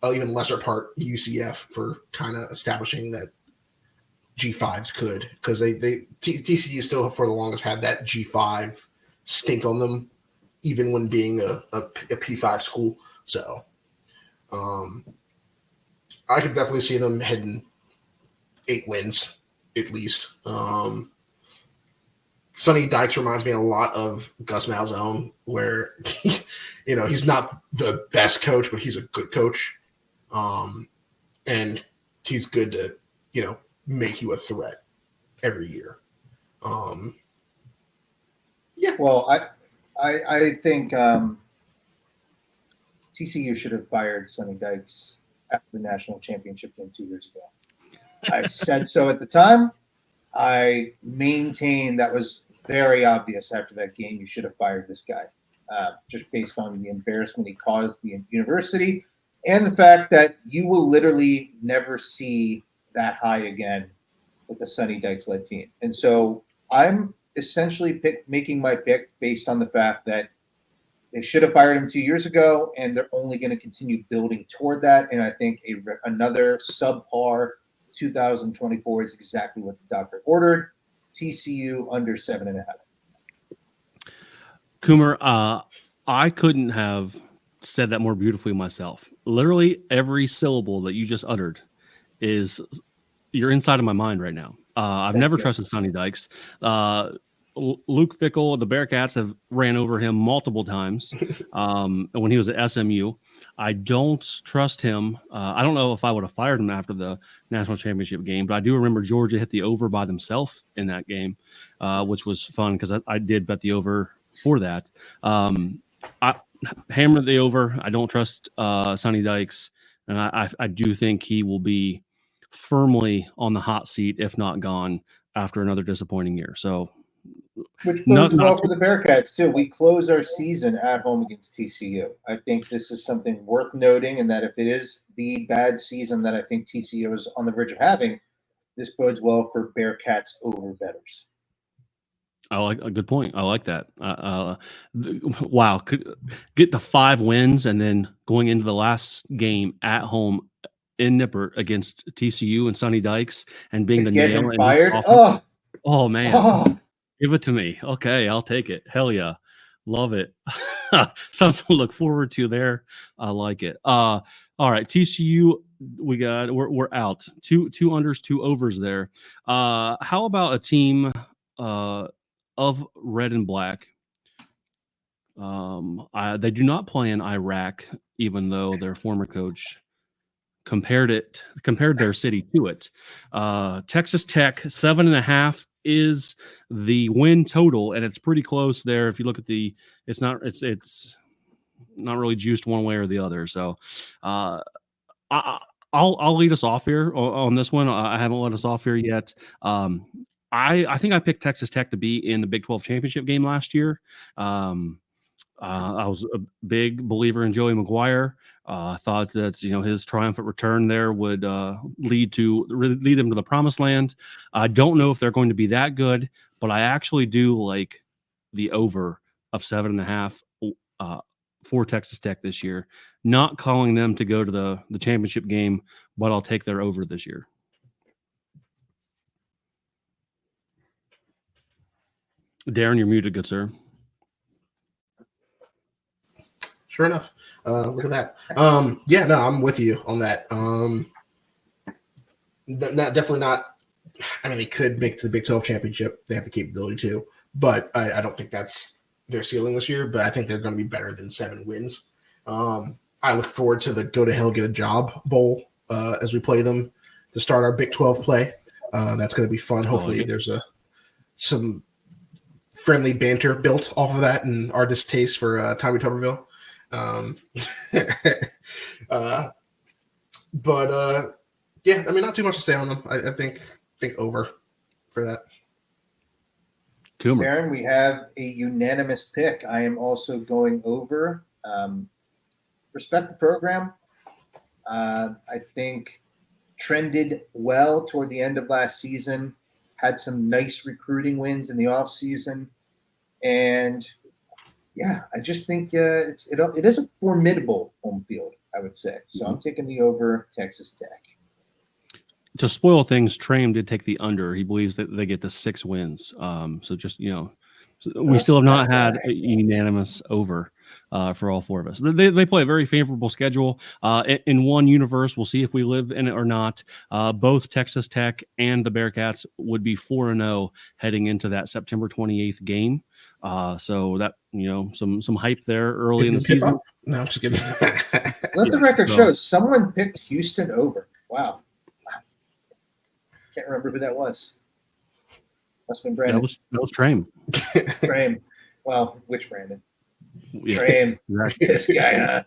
even lesser part UCF for kind of establishing that G5s could, because TCU still for the longest had that G5 stink on them even when being a P5 school. So I could definitely see them heading 8 wins at least. Sonny Dykes reminds me a lot of Gus Malzahn, where he's not the best coach, but he's a good coach, and he's good to make you a threat every year. Yeah. Well, I think TCU should have fired Sonny Dykes after the national championship game 2 years ago. I said so at the time. I maintain that was very obvious after that game. You should have fired this guy, just based on the embarrassment he caused the university and the fact that you will literally never see that high again with the Sonny Dykes-led team. And so I'm essentially making my pick based on the fact that they should have fired him 2 years ago, and they're only going to continue building toward that. And I think another subpar 2024 is exactly what the doctor ordered. TCU under 7.5. Coomer, I couldn't have said that more beautifully myself. Literally every syllable that you just uttered you're inside of my mind right now. I've never trusted Sonny Dykes. Luke Fickell, the Bearcats have ran over him multiple times when he was at SMU. I don't trust him. I don't know if I would have fired him after the national championship game, but I do remember Georgia hit the over by themselves in that game, which was fun because I did bet the over for that. I hammered the over. I don't trust Sonny Dykes, and I do think he will be firmly on the hot seat, if not gone, after another disappointing year. So, which bodes well for the Bearcats too. We close our season at home against TCU. I think this is something worth noting, and that if it is the bad season that I think TCU is on the verge of having, this bodes well for Bearcats over bettors. I like a good point. I like that. Wow, could get to 5 wins and then going into the last game at home in Nippert against TCU and Sonny Dykes and being the get nail him fired. Oh man, give it to me. Okay, I'll take it. Hell yeah, love it. Something to look forward to there. I like it. All right, TCU. We're out. Two unders, 2 overs there. How about a team of red and black? They do not play in Iraq, even though their former coach compared their city to it. Texas Tech 7.5 is the win total, and it's pretty close there. If you look at it's not really juiced one way or the other. So I'll lead us off here on this one. I haven't led us off here yet. I think I picked Texas Tech to be in the Big 12 championship game last year. I was a big believer in Joey McGuire. I thought that his triumphant return there would lead them to the promised land. I don't know if they're going to be that good, but I actually do like the over of 7.5 for Texas Tech this year. Not calling them to go to the championship game, but I'll take their over this year. Darin, you're muted, good sir. Sure enough. Look at that. Yeah, no, I'm with you on that. Definitely not. I mean, they could make it to the Big 12 championship. They have the capability to, but I don't think that's their ceiling this year. But I think they're going to be better than 7 wins. I look forward to the Go to Hell Get a Job Bowl as we play them to start our Big 12 play. That's going to be fun. Hopefully, there's some friendly banter built off of that and our distaste for Tommy Tuberville. Yeah, I mean, not too much to say on them. I think over for that. Coomer. Darin, we have a unanimous pick. I am also going over. Respect the program. I think trended well toward the end of last season. Had some nice recruiting wins in the off season, and yeah, I just think it is a formidable home field, I would say. So I'm taking the over Texas Tech. To spoil things, Trame did take the under. He believes that they get to 6 wins. So just So we still have not had a unanimous over for all four of us. They play a very favorable schedule. In one universe, we'll see if we live in it or not. Both Texas Tech and the Bearcats would be 4-0 heading into that September 28th game. So that, some hype there early in the season. No, I'm just kidding. Let the record show someone picked Houston over. Wow. Can't remember who that was. Must have been Brandon. That was Trame. Trame. Well, which Brandon? Yeah. Trame. Exactly. This guy, huh?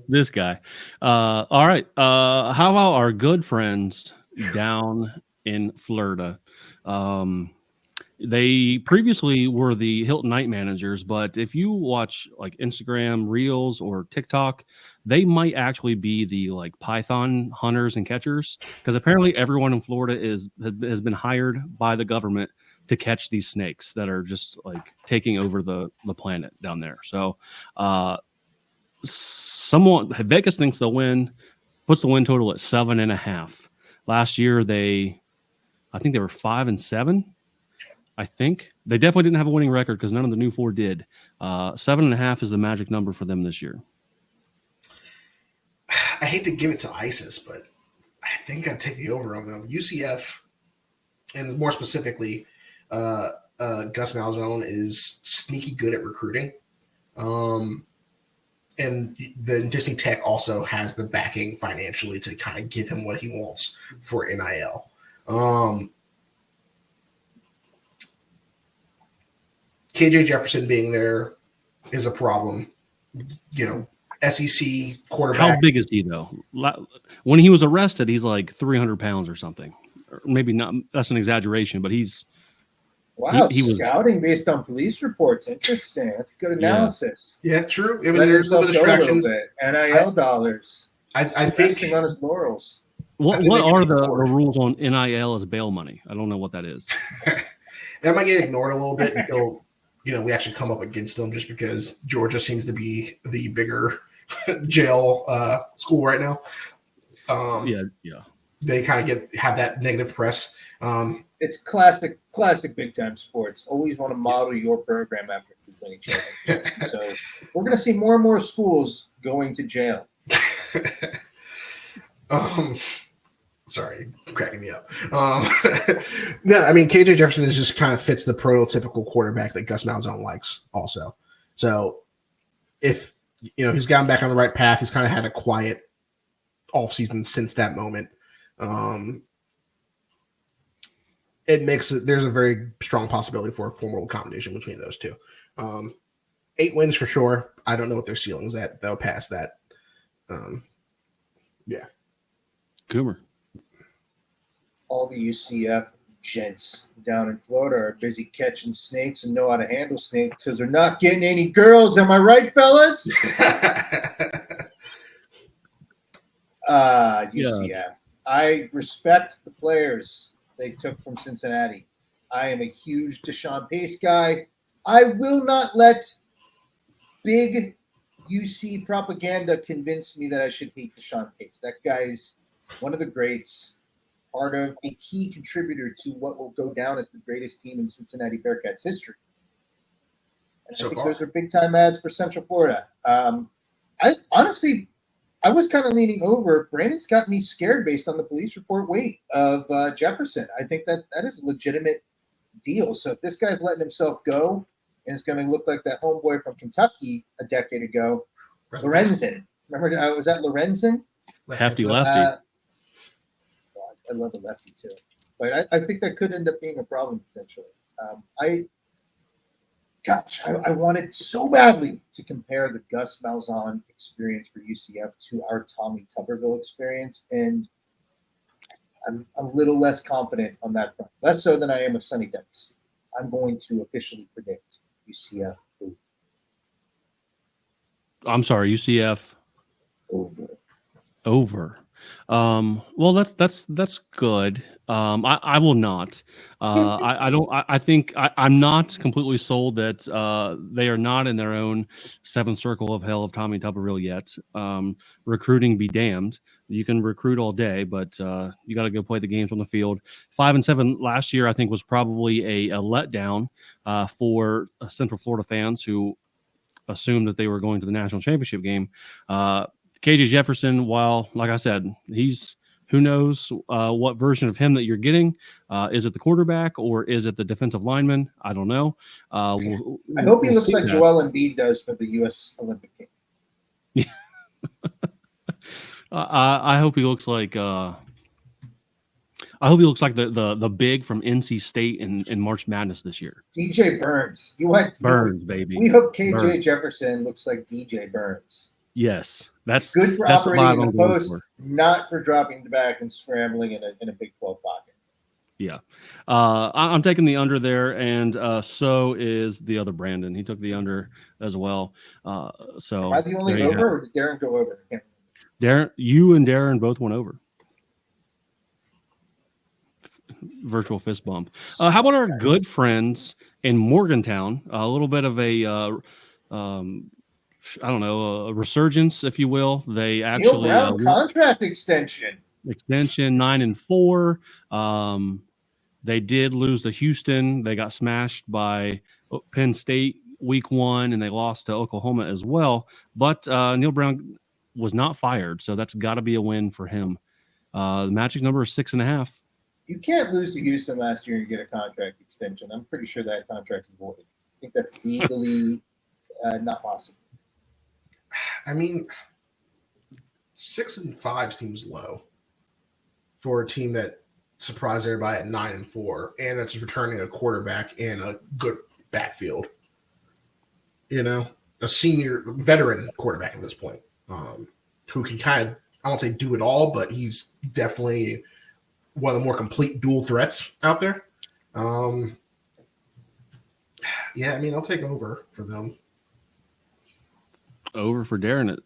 This guy. All right. How about our good friends down in Florida? They previously were the Hilton Night Managers, but if you watch like Instagram Reels or TikTok, they might actually be the like Python hunters and catchers, because apparently everyone in Florida has been hired by the government to catch these snakes that are just like taking over the planet down there. So Vegas thinks they'll win, puts the win total at 7.5. Last year I think they were 5-7. I think they definitely didn't have a winning record because none of the new four did. 7.5 is the magic number for them this year. I hate to give it to ISIS, but I think I'd take the over on them. UCF, and more specifically, Gus Malzahn is sneaky good at recruiting. And the Disney Tech also has the backing financially to kind of give him what he wants for NIL. KJ Jefferson being there is a problem. SEC quarterback. How big is he, though? When he was arrested, he's like 300 pounds or something. Or maybe not. That's an exaggeration, but he's. Wow, he was scouting based on police reports. Interesting. That's good analysis. Yeah, true. I mean, there's a distractions. NIL dollars. I think on his laurels. What are the rules on NIL as bail money? I don't know what that is. That might get ignored a little bit until we actually come up against them, just because Georgia seems to be the bigger jail school right now. Yeah. They kind of have that negative press. It's classic big time sports. Always want to model your program after winning championship. So we're going to see more and more schools going to jail. Sorry, cracking me up. No, I mean, KJ Jefferson just kind of fits the prototypical quarterback that Gus Malzahn likes also. So if, he's gotten back on the right path, he's kind of had a quiet offseason since that moment. There's a very strong possibility for a formidable combination between those two. 8 wins for sure. I don't know what their ceiling's at, though, past that. Yeah. Coomer. All the UCF gents down in Florida are busy catching snakes and know how to handle snakes because they're not getting any girls. Am I right, fellas? UCF. Yeah. I respect the players they took from Cincinnati. I am a huge Deshaun Pace guy. I will not let big UC propaganda convince me that I should hate Deshaun Pace. That guy's one of the greats. Part of a key contributor to what will go down as the greatest team in Cincinnati Bearcats history. And I think those are big time ads for Central Florida. I was kind of leaning over. Brandon's got me scared based on the police report weight of Jefferson. I think that is a legitimate deal. So if this guy's letting himself go and it's going to look like that homeboy from Kentucky a decade ago, Lorenzen. Remember, was that Lorenzen? Hefty lefty. I love a lefty too, but I think that could end up being a problem potentially. I wanted so badly to compare the Gus Malzahn experience for UCF to our Tommy Tuberville experience, and I'm a little less confident on that front. Less so than I am with Sonny Dykes. I'm going to officially predict UCF over. I'm sorry, UCF over. Well, that's good. I will not. I don't. I think I'm not completely sold that they are not in their own seventh circle of hell of Tommy Tuberville yet. Recruiting be damned. You can recruit all day, but you got to go play the games on the field. 5-7 last year, I think, was probably a letdown for Central Florida fans who assumed that they were going to the national championship game. KJ Jefferson, while, like I said, who knows what version of him that you're getting. Is it the quarterback or is it the defensive lineman? I don't know. I hope he looks like that. Joel Embiid does for the U.S. Olympic team. Yeah. I hope he looks like the big from NC State in March Madness this year. DJ Burns. You went Burns, baby. We hope KJ Burns. Jefferson looks like DJ Burns. Yes, that's good for that's operating in the post, not for dropping back and scrambling in a Big 12 pocket. Yeah, I'm taking the under there, and so is the other Brandon. He took the under as well. So am I the only over, or did Darin go over? Darin, you and Darin both went over. Virtual fist bump. How about our good friends in Morgantown? A little bit of a I don't know, a resurgence, if you will. They actually contract extension 9-4. They did lose to Houston. They got smashed by Penn State week 1, and they lost to Oklahoma as well. But Neil Brown was not fired, so that's got to be a win for him. The magic number is 6.5. You can't lose to Houston last year and get a contract extension. I'm pretty sure that contract's voided. I think that's legally not possible. I mean, 6-5 seems low for a team that surprised everybody at 9-4, and that's returning a quarterback and a good backfield. You know, a senior veteran quarterback at this point, who can kind of, I won't say do it all, but he's definitely one of the more complete dual threats out there. Yeah, I mean, I'll take over for them. Over for Darin.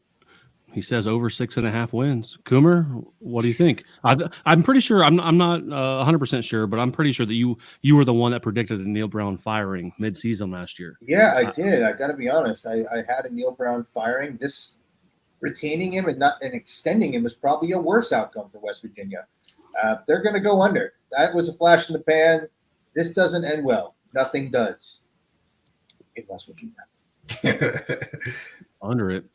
He says over 6.5 wins. Coomer, what do you think? I'm pretty sure. I'm not 100% sure, but I'm pretty sure that you were the one that predicted a Neil Brown firing mid-season last year. Yeah, I did. I got to be honest. I had a Neil Brown firing. This retaining him and extending him was probably a worse outcome for West Virginia. They're going to go under. That was a flash in the pan. This doesn't end well. Nothing does in West Virginia. Under it.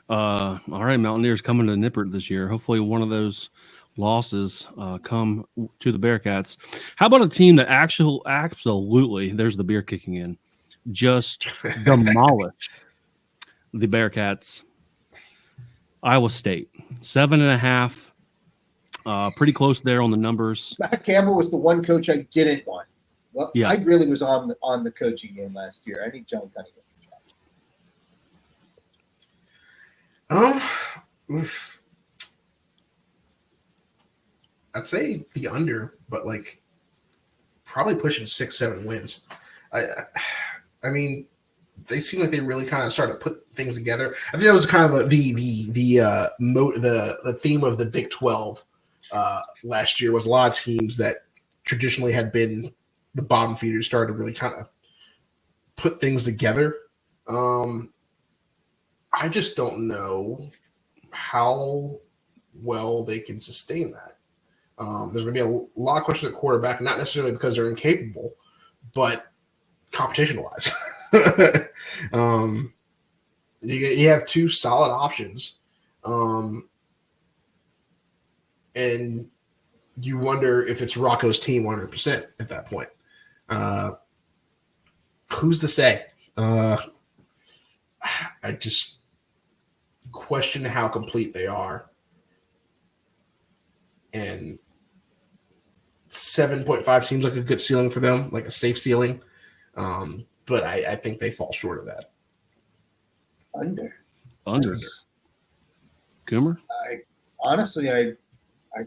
All right, Mountaineers coming to Nippert this year. Hopefully one of those losses come to the Bearcats. How about a team that absolutely, there's the beer kicking in, just demolished the Bearcats? Iowa State, 7.5. Pretty close there on the numbers. Matt Campbell was the one coach I didn't want. Well, yeah. I really was on the coaching game last year. I need John Cunningham. I'd say the under, but like probably pushing 6-7 wins. I mean, they seem like they really kind of started to put things together. I think that was kind of the theme of the Big 12 last year was a lot of teams that traditionally had been the bottom feeders started to really kind of put things together. I just don't know how well they can sustain that. There's going to be a lot of questions at quarterback, not necessarily because they're incapable, but competition-wise. You have two solid options, and you wonder if it's Rocco's team 100% at that point. Who's to say? I just question how complete they are. And 7.5 seems like a good ceiling for them, like a safe ceiling. But I think they fall short of that. Under. Coomer? I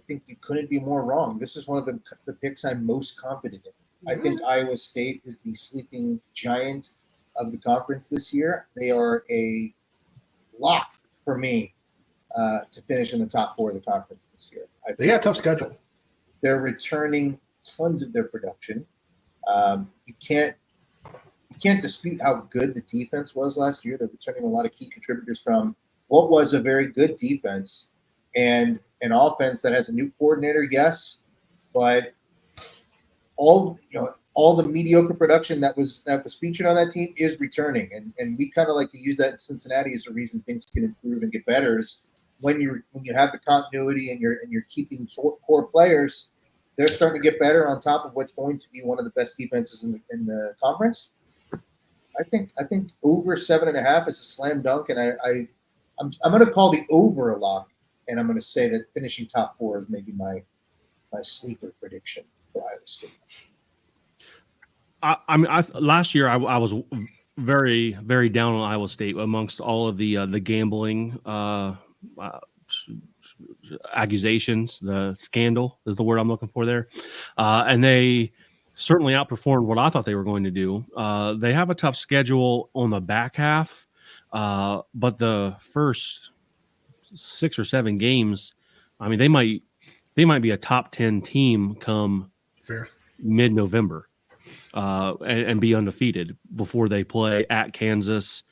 think you couldn't be more wrong. This is one of the picks I'm most confident in. I think Iowa State is the sleeping giant of the conference this year. They are a lock for me to finish in the top 4 of the conference this year. They got a tough schedule. They're returning tons of their production. You can't dispute how good the defense was last year. They're returning a lot of key contributors from what was a very good defense and an offense that has a new coordinator, yes, but all the mediocre production that was featured on that team is returning, and we kind of like to use that in Cincinnati as a reason things can improve and get better. Is when you have the continuity and you're keeping core players, they're starting to get better on top of what's going to be one of the best defenses in the conference. I think over 7.5 is a slam dunk, and I'm going to call the over a lock, and I'm going to say that finishing top 4 is maybe my sleeper prediction for Iowa State. Last year I was very, very down on Iowa State amongst all of the gambling accusations. The scandal is the word I'm looking for there, and they certainly outperformed what I thought they were going to do. They have a tough schedule on the back half, but the first 6 or 7 games, I mean, they might be a top 10 team come mid-November, and be undefeated before they play at Kansas,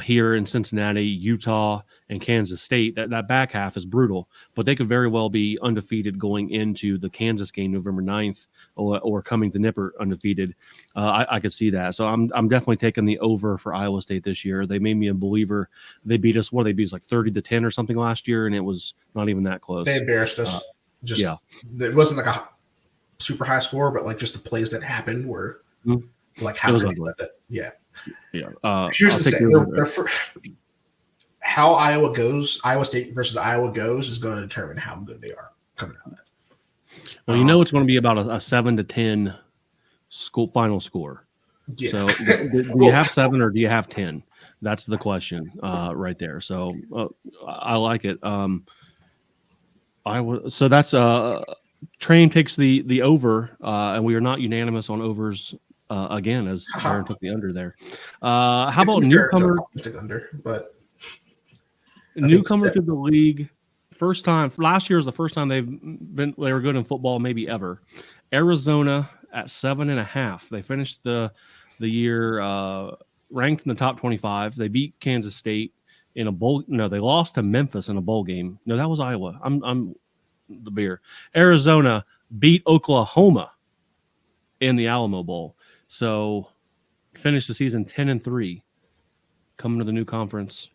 here in Cincinnati, Utah, and Kansas State. That back half is brutal, but they could very well be undefeated going into the Kansas game November 9th, or coming to Nippert undefeated. I could see that. So I'm definitely taking the over for Iowa State this year. They made me a believer. They beat us. They beat us like 30-10 or something last year, and it was not even that close. They embarrassed us. It wasn't like a super high score, but like just the plays that happened were like how did you let that? Yeah. Here's the thing: how Iowa State versus Iowa goes is going to determine how good they are coming out of that. Well, it's going to be about a 7-10 final score. Yeah. So, do you have 7 or do you have 10? That's the question right there. So, I like it. So that's Trame takes the over, and we are not unanimous on overs. Again, as Darin took the under there. How about newcomer? Newcomer to the league, first time. Last year was the first time they were good in football, maybe ever. Arizona at 7.5. They finished the year ranked in the top 25. They beat Kansas State in a bowl. No, they lost to Memphis in a bowl game. No, that was Iowa. I'm the beer. Arizona beat Oklahoma in the Alamo Bowl. So, finished the season 10-3, coming to the new conference.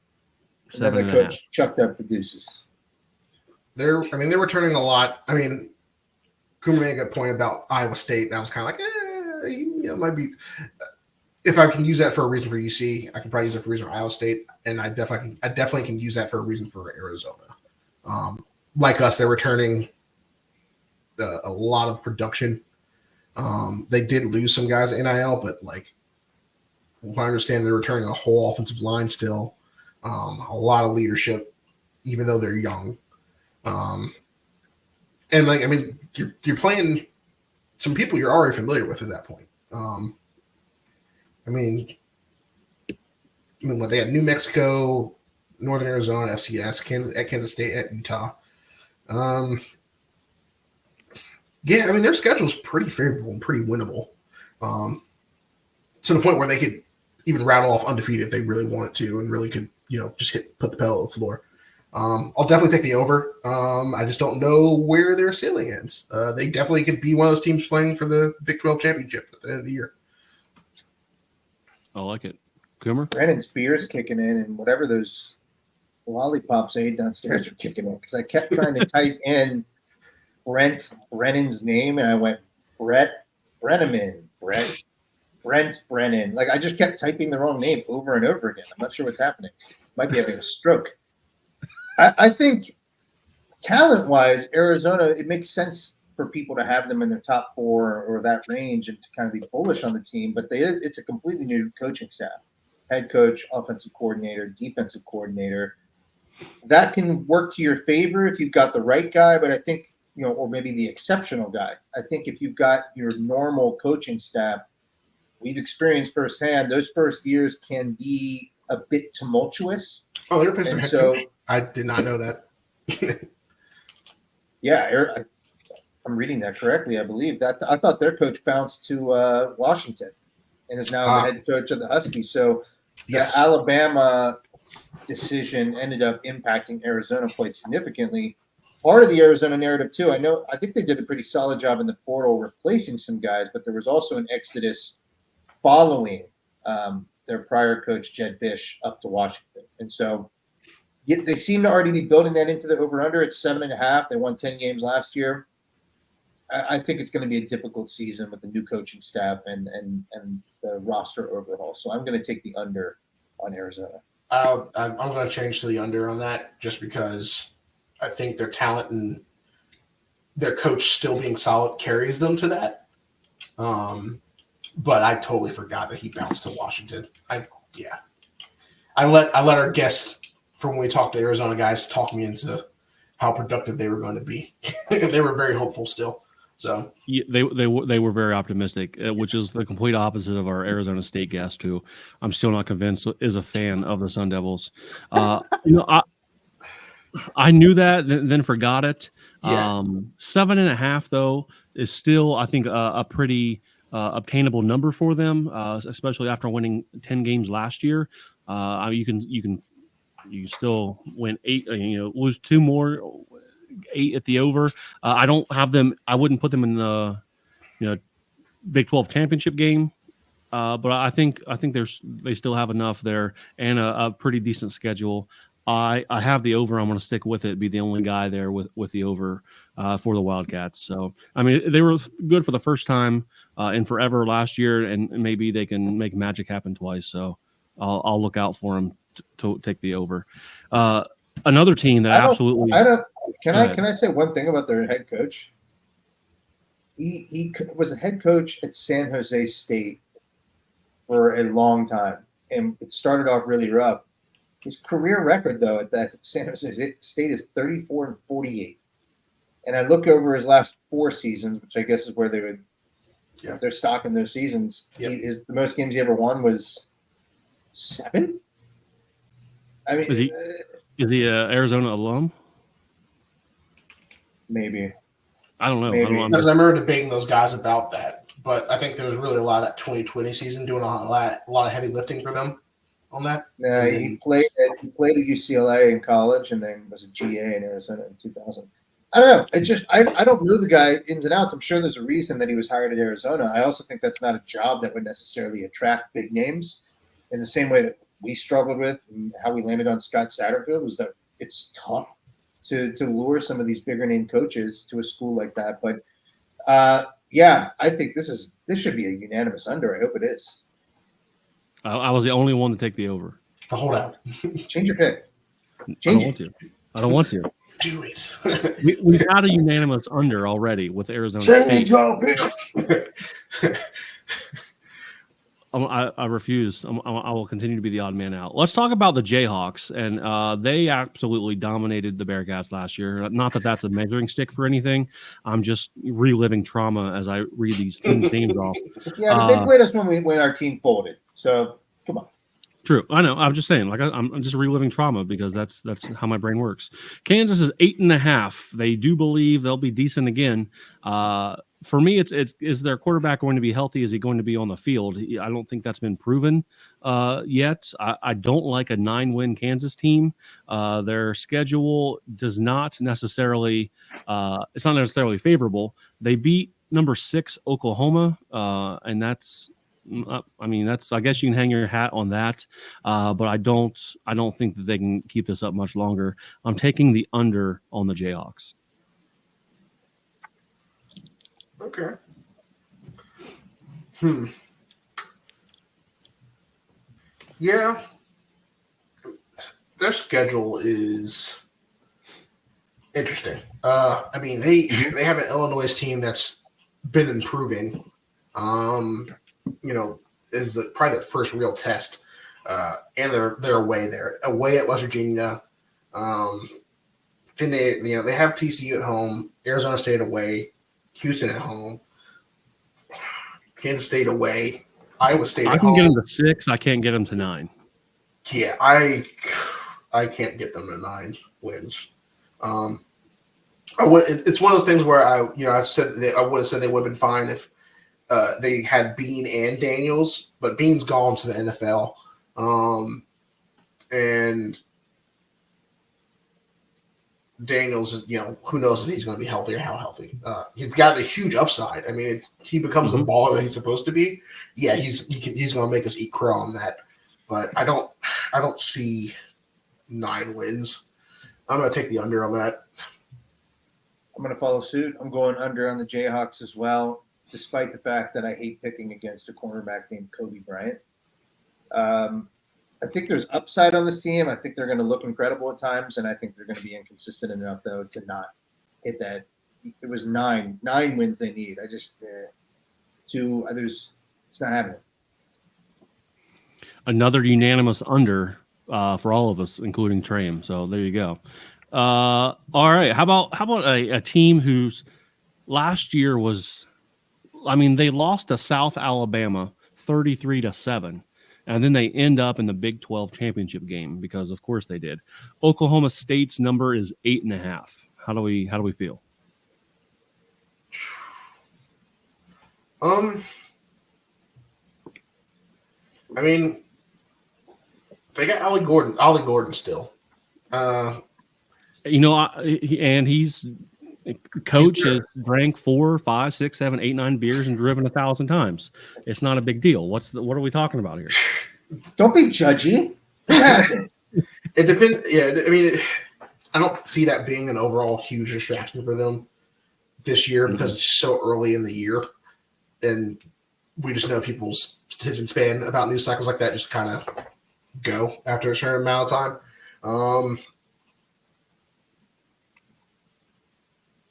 7.5. And then the coach chucked up the deuces. They're returning a lot. I mean, Coomer made a good point about Iowa State, and I was kind of like, it might be. If I can use that for a reason for UC, I can probably use it for a reason for Iowa State, and I definitely can use that for a reason for Arizona. Like us, they're returning a lot of production. They did lose some guys at NIL, but like, I understand they're returning a whole offensive line still, a lot of leadership, even though they're young. And like, I mean, you're playing some people you're already familiar with at that point. Like they had New Mexico, Northern Arizona, FCS, Kansas State, at Utah. Yeah, I mean, their schedule is pretty favorable and pretty winnable, to the point where they could even rattle off undefeated if they really wanted to, and really could, just put the pedal to the floor. I'll definitely take the over. I just don't know where their ceiling ends. They definitely could be one of those teams playing for the Big 12 championship at the end of the year. I like it. Coomer? Brandon's beer's kicking in, and whatever those lollipops I ate downstairs are kicking in, because I kept trying to type in Brent Brennan's name, and I went Brent Brennan. Like, I just kept typing the wrong name over and over again. I'm not sure what's happening. Might be having a stroke. I think talent-wise, Arizona, it makes sense for people to have them in their top 4 or that range and to kind of be bullish on the team, but it's a completely new coaching staff. Head coach, offensive coordinator, defensive coordinator. That can work to your favor if you've got the right guy, but I think, or maybe the exceptional guy. I think if you've got your normal coaching staff, we've experienced firsthand, those first years can be a bit tumultuous. Oh, they're replacing their head coach? I did not know that. Yeah, I'm reading that correctly, I believe. I thought their coach bounced to Washington and is now the head coach of the Huskies. So the Alabama decision ended up impacting Arizona quite significantly. Part of the Arizona narrative too, I think they did a pretty solid job in the portal replacing some guys, but there was also an exodus following their prior coach Jed Fish up to Washington, and so they seem to already be building that into the over/under. It's 7.5. They won 10 games last year. I think it's going to be a difficult season with the new coaching staff and the roster overhaul. So I'm going to take the under on Arizona. I'm going to change to the under on that just because I think their talent and their coach still being solid carries them to that. But I totally forgot that he bounced to Washington. I let our guests from when we talked to Arizona guys talk me into how productive they were going to be. They were very hopeful still. So yeah, they were very optimistic, which is the complete opposite of our Arizona State guest, who I'm still not convinced is a fan of the Sun Devils. I knew that, then forgot it. Yeah. 7.5 though is still, I think, a pretty obtainable number for them, especially after winning 10 games last year. You can still win 8. Lose 2 more. 8 at the over. I don't have them. I wouldn't put them in the Big 12 championship game, but I think they still have enough there and a pretty decent schedule. I have the over. I'm going to stick with it. Be the only guy there with the over for the Wildcats. So I mean, they were good for the first time in forever last year, and maybe they can make magic happen twice. So I'll look out for them to take the over. Another team that absolutely. Can I say one thing about their head coach? He was a head coach at San Jose State for a long time, and it started off really rough. His career record, though, at that San Jose State is 34-48. And I look over his last 4 seasons, which I guess is where they would they're stocking those seasons. Yep. The most games he ever won was 7. I mean, is he an Arizona alum? Maybe. I don't know. Because I remember debating those guys about that, but I think there was really a lot of that 2020 season doing a lot of heavy lifting for them on that. Yeah, he played at UCLA in college, and then was a GA in Arizona in 2000. I don't know. It's just I don't know the guy ins and outs. I'm sure there's a reason that he was hired at Arizona. I also think that's not a job that would necessarily attract big names in the same way that we struggled with, and how we landed on Scott Satterfield was that it's tough to lure some of these bigger name coaches to a school like that. But I think this should be a unanimous under. I hope it is. I was the only one to take the over. Hold out. Change your pick. I don't want to. Do it. We've had a unanimous under already with Arizona Change State. your pick. I refuse. I will continue to be the odd man out. Let's talk about the Jayhawks, and they absolutely dominated the Bearcats last year. Not that that's a measuring stick for anything. I'm just reliving trauma as I read these teams off. Yeah, but they played us when our team folded. So come on. True. I know. I'm just saying, I'm just reliving trauma because that's how my brain works. Kansas is 8.5. They do believe they'll be decent again. For me, it's is their quarterback going to be healthy? Is he going to be on the field? I don't think that's been proven yet. I don't like a 9-win Kansas team. Their schedule does not necessarily it's not necessarily favorable. They beat number 6 Oklahoma, and that's. I guess you can hang your hat on that, but I don't think that they can keep this up much longer. I'm taking the under on the Jayhawks. Okay. Yeah. Their schedule is interesting. They have an Illinois team that's been improving. Is probably the first real test. And they're away at West Virginia. Then they have TCU at home, Arizona State away, Houston at home, Kansas State away, Iowa State at home. I can get them to 6. I can't get them to 9. Yeah, I can't get them to 9 wins. It's one of those things where I would have said they would have been fine if they had Bean and Daniels, but Bean's gone to the NFL, and Daniels is, who knows if he's going to be healthy or how healthy. He's got a huge upside. I mean, he becomes the baller that he's supposed to be. Yeah, he's going to make us eat crow on that. But I don't see 9 wins. I'm going to take the under on that. I'm going to follow suit. I'm going under on the Jayhawks as well, despite the fact that I hate picking against a cornerback named Kobe Bryant. I think there's upside on this team. I think they're going to look incredible at times, and I think they're going to be inconsistent enough, though, to not hit that. It was 9 wins they need. I just 2 others. It's not happening. Another unanimous under for all of us, including Trame. So there you go. All right. How about a team whose last year was, they lost to South Alabama 33-7. And then they end up in the Big 12 championship game because, of course, they did. Oklahoma State's number is 8.5. How do we feel? They got Ollie Gordon still. And he's coach has drank 4, 5, 6, 7, 8, 9 beers and driven 1,000 times. It's not a big deal. What are we talking about here? Don't be judgy. It depends. Yeah, I don't see that being an overall huge distraction for them this year because it's so early in the year, and we just know people's attention span about news cycles like that just kind of go after a certain amount of time.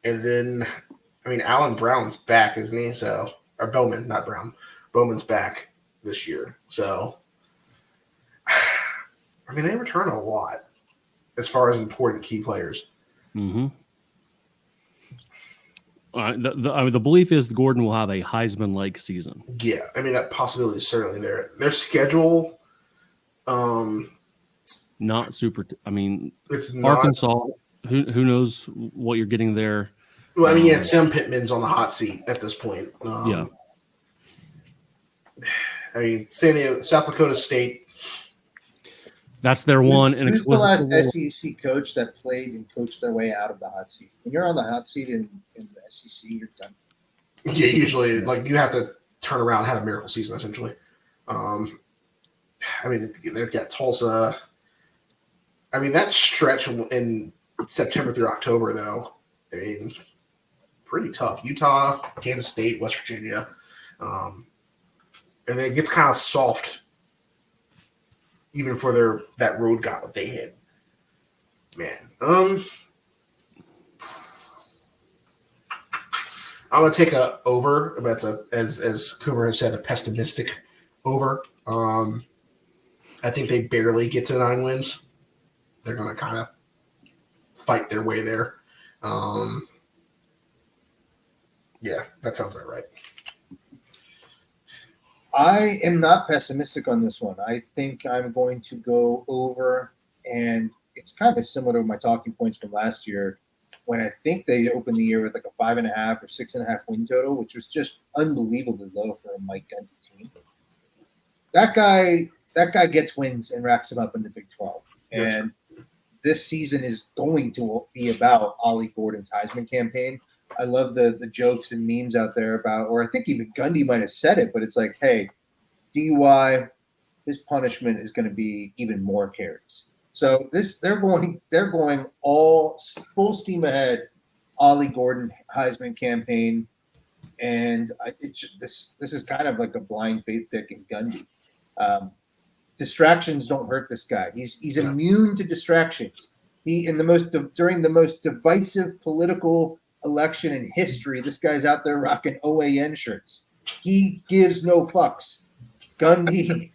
And then, Alan Brown's back, isn't he? Or Bowman, not Brown. Bowman's back this year. So, they return a lot as far as important key players. Mm-hmm. The belief is Gordon will have a Heisman-like season. Yeah, that possibility is certainly there. Their schedule, not super. It's Arkansas. Not, who knows what you're getting there? Well, Sam Pittman's on the hot seat at this point. Yeah. San Diego, South Dakota State. That's their one. And who's the last SEC coach that played and coached their way out of the hot seat? When you're on the hot seat in the SEC, you're done. Yeah, usually, you have to turn around and have a miracle season, essentially. They've got Tulsa. That stretch in September through October, though, pretty tough. Utah, Kansas State, West Virginia. And then it gets kind of soft even for that road gauntlet they hit. Man. I'm going to take a over. That's as Coomer has said, a pessimistic over. I think they barely get to 9 wins. They're going to kind of fight their way there. Yeah, that sounds about right. I am not pessimistic on this one. I think I'm going to go over, and it's kind of similar to my talking points from last year when I think they opened the year with like a 5.5 or 6.5 win total, which was just unbelievably low for a Mike Gundy team. That guy gets wins and racks them up in the Big 12. And this season is going to be about Ollie Gordon's Heisman campaign. I love the jokes and memes out there about, or I think even Gundy might have said it, but it's like, hey, DUI, his punishment is going to be even more carries. So they're going all full steam ahead, Ollie Gordon Heisman campaign, and this is kind of like a blind faith pick in Gundy. Distractions don't hurt this guy. He's immune to distractions. During the most divisive political election in history, this guy's out there rocking OAN shirts. He gives no fucks. Gundy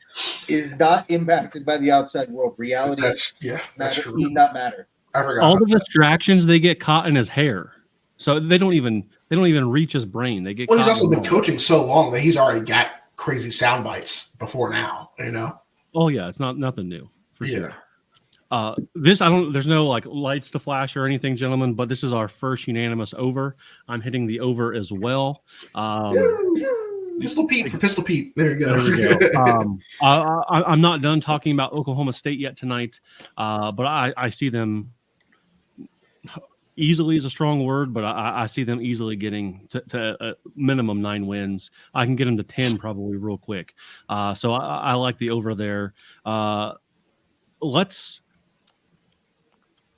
is not impacted by the outside world. Reality that's need not matter. I forgot. All the distractions they get caught in his hair, so they don't even reach his brain. They get. Well, he's also been coaching so long that he's already got crazy sound bites before now. Oh yeah, it's not nothing new for sure. This there's no like lights to flash or anything, gentlemen, but this is our first unanimous over. I'm hitting the over as well. Pistol Pete for Pistol Pete. There you go. There we go. I'm not done talking about Oklahoma State yet tonight, but I see them easily is a strong word, but I see them easily getting to minimum 9 wins. I can get them to 10 probably real quick. So I like the over there.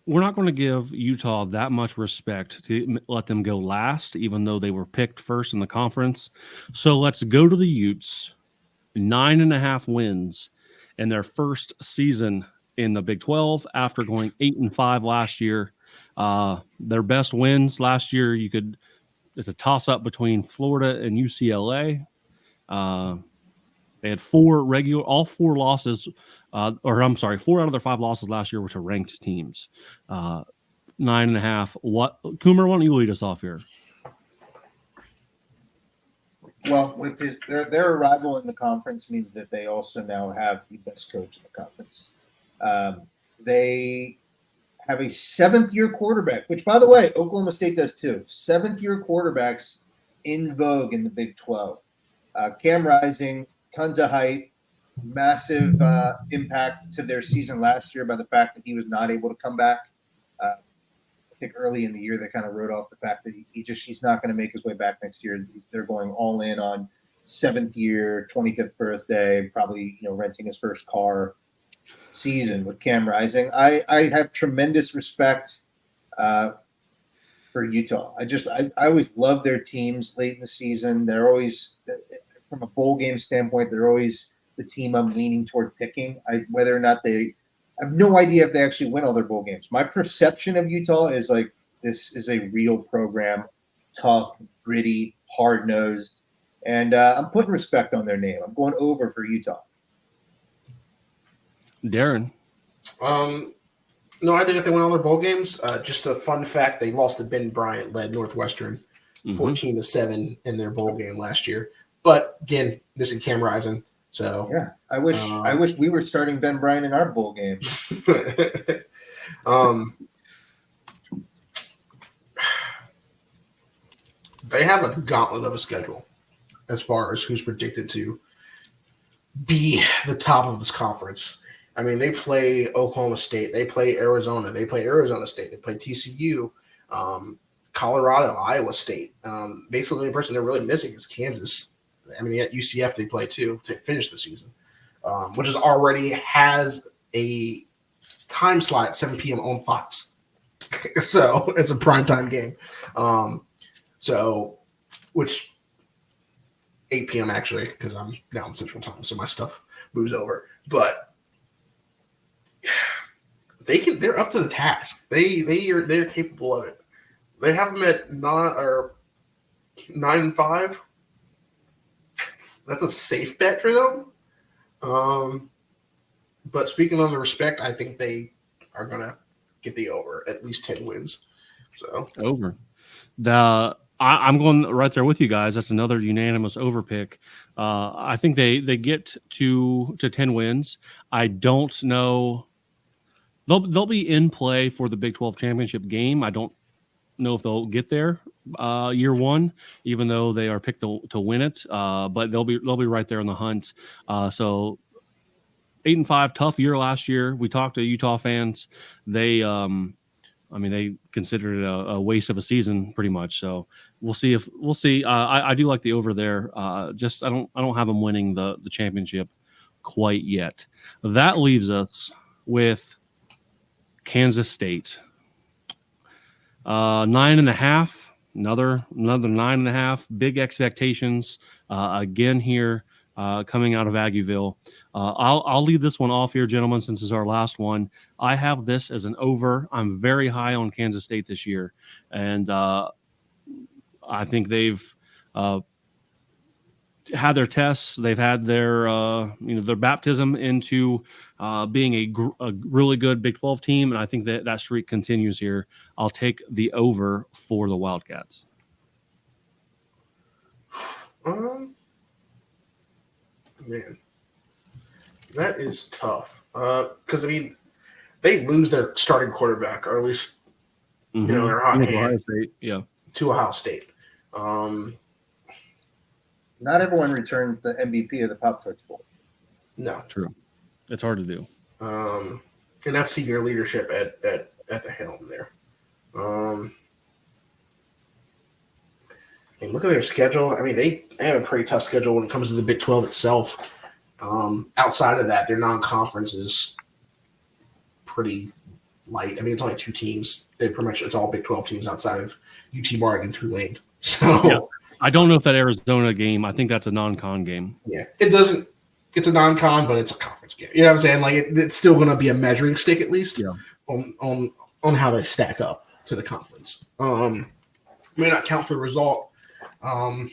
We're not going to give Utah that much respect to let them go last, even though they were picked first in the conference. So let's go to the Utes. 9.5 wins in their first season in the Big 12 after going 8-5 last year. Their best wins last year, it's a toss-up between Florida and UCLA. They had all 4 losses, 4 out of their 5 losses last year were to ranked teams. 9.5. Coomer, why don't you lead us off here? Well, with their arrival in the conference means that they also now have the best coach in the conference. They have a 7th-year quarterback, which, by the way, Oklahoma State does too. 7th-year quarterbacks in vogue in the Big 12. Cam Rising, tons of hype, massive impact to their season last year by the fact that he was not able to come back. I think early in the year they kind of wrote off the fact that he's not going to make his way back next year. They're going all in on 7th year, 25th birthday, probably renting his first car season with Cam Rising. I have tremendous respect for Utah. I always love their teams late in the season. They're always, from a bowl game standpoint, they're always the team I'm leaning toward picking. Whether or not I have no idea if they actually win all their bowl games. My perception of Utah is like this is a real program, tough, gritty, hard-nosed, and I'm putting respect on their name. I'm going over for Utah. Darin. No idea if they won all their bowl games. Just a fun fact: they lost to Ben Bryant led Northwestern 14-7 in their bowl game last year. But again, this is Cam Rising. So yeah, I wish we were starting Ben Bryant in our bowl game. They have a gauntlet of a schedule as far as who's predicted to be the top of this conference. I mean, they play Oklahoma State, they play Arizona, they play Arizona State, they play TCU, Colorado, Iowa State. Basically, the person they're really missing is Kansas. I mean, at UCF they play too to finish the season, which is already has a time slot 7 p.m. on Fox. So it's a primetime game. Which 8 p.m. actually, because I'm down Central Time, so my stuff moves over. But they're up to the task. They're capable of it. They have them at 9-5. That's a safe bet for them. But speaking on the respect, I think they are gonna get the over, at least 10 wins. So over. I'm going right there with you guys. That's another unanimous over pick. I think they get to 10 wins. I don't know. They'll be in play for the Big 12 championship game. I don't know if they'll get there year one, even though they are picked to win it. But they'll be right there in the hunt. So 8-5, tough year last year. We talked to Utah fans. They considered it a waste of a season pretty much. So we'll see. I do like the over there. Just I don't have them winning the championship quite yet. That leaves us with Kansas State. 9.5, another 9.5. Big expectations again here coming out of Aggieville. I'll lead this one off here, gentlemen, since it's our last one. I have this as an over. I'm very high on Kansas State this year, and I think they've had their tests. They've had their their baptism into being a really good Big 12 team, and I think that streak continues here. I'll take the over for the Wildcats. Man, that is tough. Because they lose their starting quarterback, or at least they're hot Ohio State, to Ohio State. Not everyone returns the MVP of the Pop-Tarts Bowl. No, true. It's hard to do. And that's senior leadership at the helm there. And look at their schedule. I mean, they have a pretty tough schedule when it comes to the Big 12 itself. Outside of that, their non-conference is pretty light. I mean, it's only 2 teams. It's all Big 12 teams outside of UT Martin and Tulane. So I don't know if that Arizona game. I think that's a non-con game. Yeah, it doesn't. It's a non-con, but it's a conference game. You know what I'm saying? Like it's still going to be a measuring stick at least on how they stack up to the conference. May not count for the result. I'll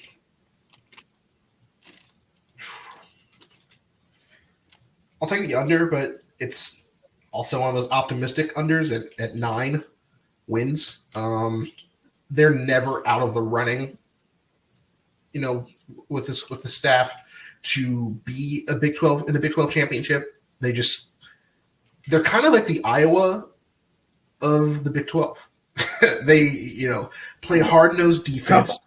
take the under, but it's also one of those optimistic unders at 9 wins. They're never out of the running, with the staff to be a Big 12 in the Big 12 championship. They're kind of like the Iowa of the Big 12. They, play hard-nosed defense,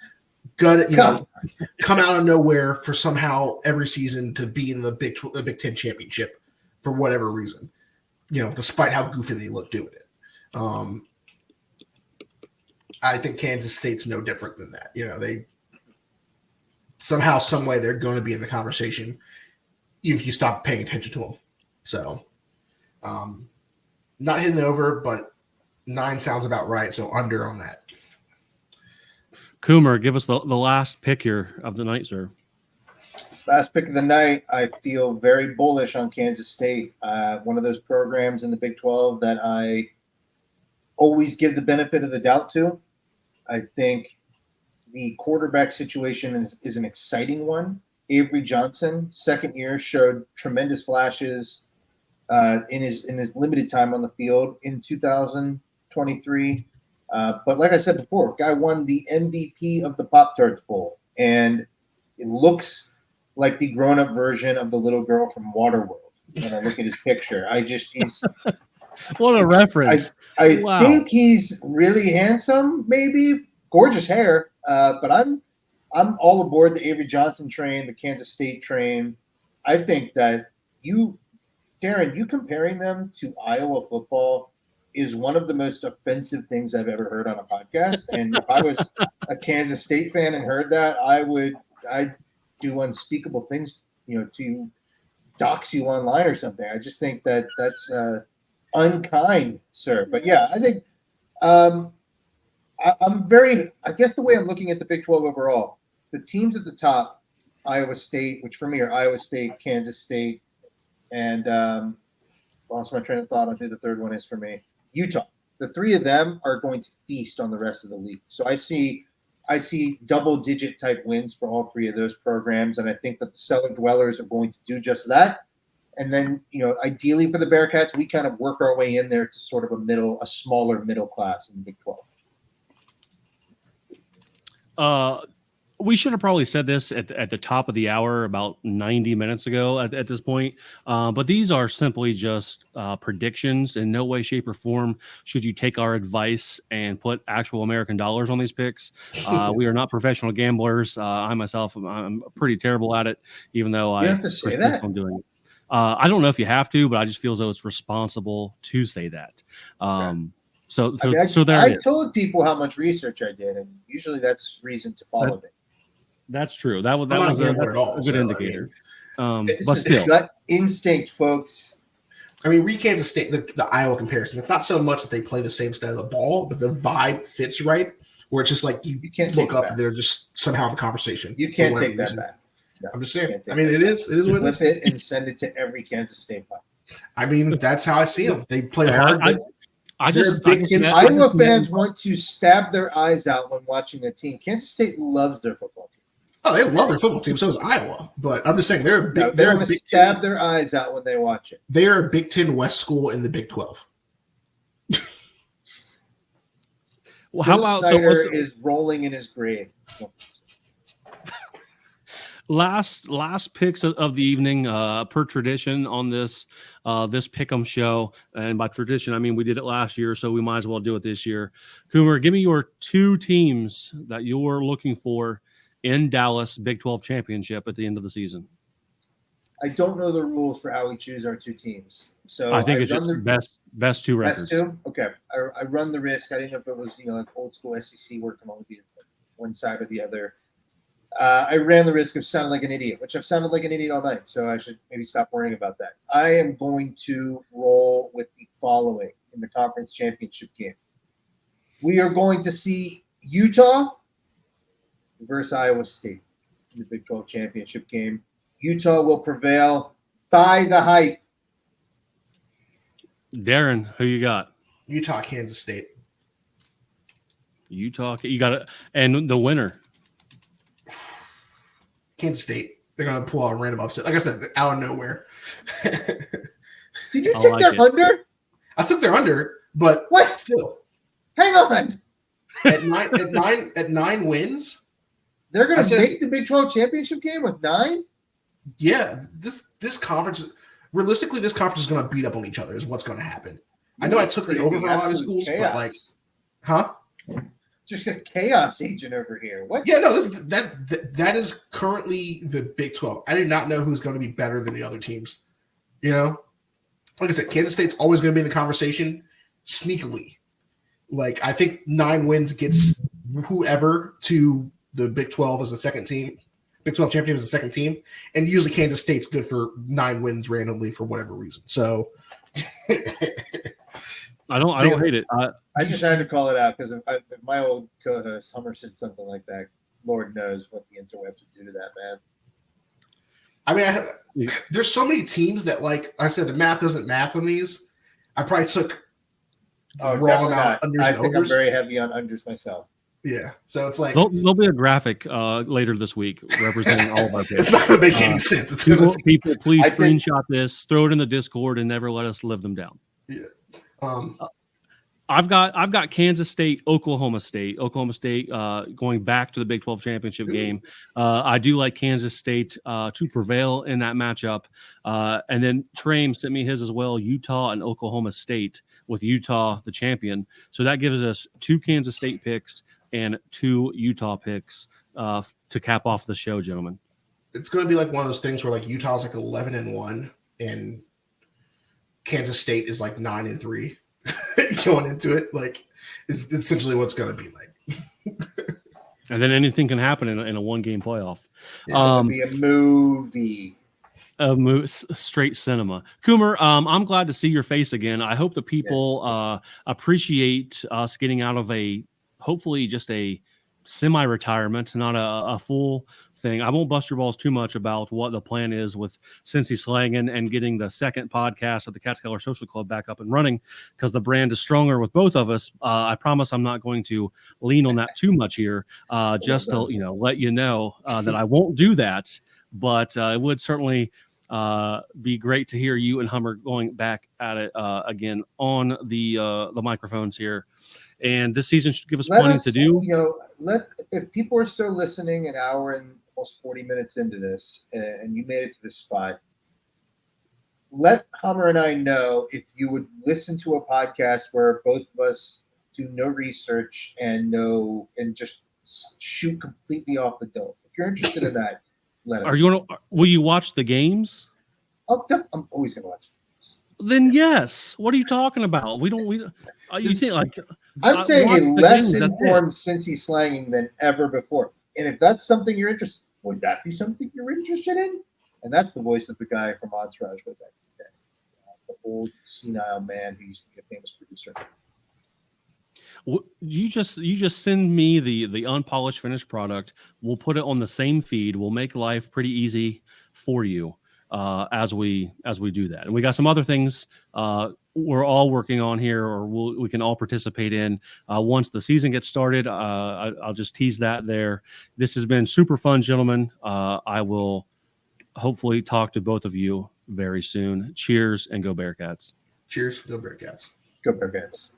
come out of nowhere for somehow every season to be in the Big 10 championship for whatever reason, despite how goofy they look doing it. I think Kansas State's no different than that. They somehow, some way, they're going to be in the conversation, even if you stop paying attention to them. So, not hitting the over, but 9 sounds about right. So under on that. Coomer, give us the last pick here of the night, sir. Last pick of the night, I feel very bullish on Kansas State. One of those programs in the Big 12 that I always give the benefit of the doubt to. I think the quarterback situation is an exciting one. Avery Johnson, second year, showed tremendous flashes in his limited time on the field in 2023. But like I said before, guy won the MVP of the Pop-Tarts Bowl, and it looks like the grown-up version of the little girl from Waterworld. When I look at his picture, he's what a reference. I think he's really handsome, maybe gorgeous hair. But I'm all aboard the Avery Johnson train, the Kansas State train. I think that Darin, you comparing them to Iowa football is one of the most offensive things I've ever heard on a podcast. And if I was a Kansas State fan and heard that, I'd do unspeakable things, to dox you online or something. I just think that that's unkind, sir. But yeah, I think I guess the way I'm looking at the Big 12 overall, the teams at the top, Iowa State, which for me are Iowa State, Kansas State, and lost my train of thought on who the third one is for me, Utah. The 3 of them are going to feast on the rest of the league. So I see double-digit type wins for all 3 of those programs, and I think that the cellar dwellers are going to do just that. And then, ideally for the Bearcats, we kind of work our way in there to sort of a smaller middle class in the Big 12. We should have probably said this at the top of the hour about 90 minutes ago at this point. But these are simply just predictions. In no way, shape, or form should you take our advice and put actual American dollars on these picks. We are not professional gamblers. I myself, I'm pretty terrible at it, even though You have to say that. I'm doing it. I don't know if you have to, but I just feel as though it's responsible to say that. So there it is. I told people how much research I did, and usually that's reason to follow it. That's true. That was a good indicator. But still, gut instinct, folks. I mean, Kansas State, the Iowa comparison, it's not so much that they play the same style of ball, but the vibe fits right, where it's just like you can't look up and they're just somehow in the conversation. You can't take that back. No, I'm just saying. I mean, it is what it is. Flip it and send it to every Kansas State fan. I mean, that's how I see them. They play hard. Iowa fans want to stab their eyes out when watching their team. Kansas State loves their football team. Oh, they love their football team. So does Iowa. But I'm just saying they want to stab their eyes out when they watch it. They are a Big 10 West school in the Big 12. Well, how about Snyder is rolling in his grave? last picks of the evening, per tradition on this pick'em show, and by tradition I mean we did it last year, so we might as well do it this year. Coomer, give me your 2 teams that you're looking for in Dallas Big 12 championship at the end of the season. I don't know the rules for how we choose our 2 teams, so I think it's just best 2 records. Best 2? Okay. I run the risk. I didn't know if it was like old school SEC where it can only be one side or the other. I ran the risk of sounding like an idiot, which I've sounded like an idiot all night, so I should maybe stop worrying about that. I am going to roll with the following in the conference championship game. We are going to see Utah versus Iowa State in the Big 12 championship game. Utah will prevail by the hype. Darin, who you got? Utah, Kansas State. Utah, you got it. And the winner? Kansas State. They're going to pull out a random upset. Like I said, out of nowhere. Did you take their under? I took their under, but what? Still. Hang on. At 9 wins. They're going to make the Big 12 championship game with 9? Yeah, this conference, realistically, this conference is going to beat up on each other is what's going to happen. I know I took the over for a lot of schools, chaos. But like, huh? Just a chaos agent over here. What? Yeah, no, that is currently the Big 12. I do not know who's going to be better than the other teams. You know, like I said, Kansas State's always going to be in the conversation sneakily. Like, I think 9 wins gets whoever to the Big 12 as the second team. Big 12 championship is the second team, and usually Kansas State's good for 9 wins randomly for whatever reason. So I don't hate it. I just had to call it out because if my old co-host Hummer said something like that, Lord knows what the interwebs would do to that, man. I mean, there's so many teams that, like I said, the math doesn't math on these. I probably took the wrong amount of unders I and think overs. I'm very heavy on unders myself. Yeah, so it's like there'll be a graphic later this week representing all of our picks. It's not going to make any sense. It's people, please screenshot this, throw it in the Discord, and never let us live them down. Yeah. I've got Kansas State, Oklahoma State going back to the Big 12 championship game. I do like Kansas State to prevail in that matchup. And then Trame sent me his as well, Utah and Oklahoma State, with Utah the champion. So that gives us 2 Kansas State picks and 2 Utah picks to cap off the show, gentlemen. It's going to be like one of those things where like Utah's like 11-1 and Kansas State is like 9-3 going into it. Like, it's essentially what's going to be like. And then anything can happen in a 1-game playoff. It's going to be a movie. Straight cinema. Coomer, I'm glad to see your face again. I hope the people appreciate us getting out of hopefully just a semi-retirement, not a full thing. I won't bust your balls too much about what the plan is with Cincy Slangin and getting the second podcast of the Catskeller Social Club back up and running, because the brand is stronger with both of us. I promise I'm not going to lean on that too much here, just to let you know that I won't do that. But it would certainly be great to hear you and Hummer going back at it again on the microphones here. And this season should give us plenty to do. If people are still listening an hour and almost 40 minutes into this, and you made it to this spot, let Hummer and I know if you would listen to a podcast where both of us do no research and just shoot completely off the dome. If you're interested in that, let us. Will you watch the games? I'm always gonna watch. Then yes. What are you talking about? You think like I'm saying a less informed Cincy Slangin than ever before. And if that's something you're interested, would that be something you're interested in? And that's the voice of the guy from Entourage way back in the day, the old senile man who used to be a famous producer. You just send me the unpolished finished product. We'll put it on the same feed. We'll make life pretty easy for you as we do that. And we got some other things we're all working on here, or we can all participate in once the season gets started. I'll just tease that there. This has been super fun, gentlemen. I will hopefully talk to both of you very soon. Cheers and go Bearcats. Cheers. Go Bearcats. Go Bearcats.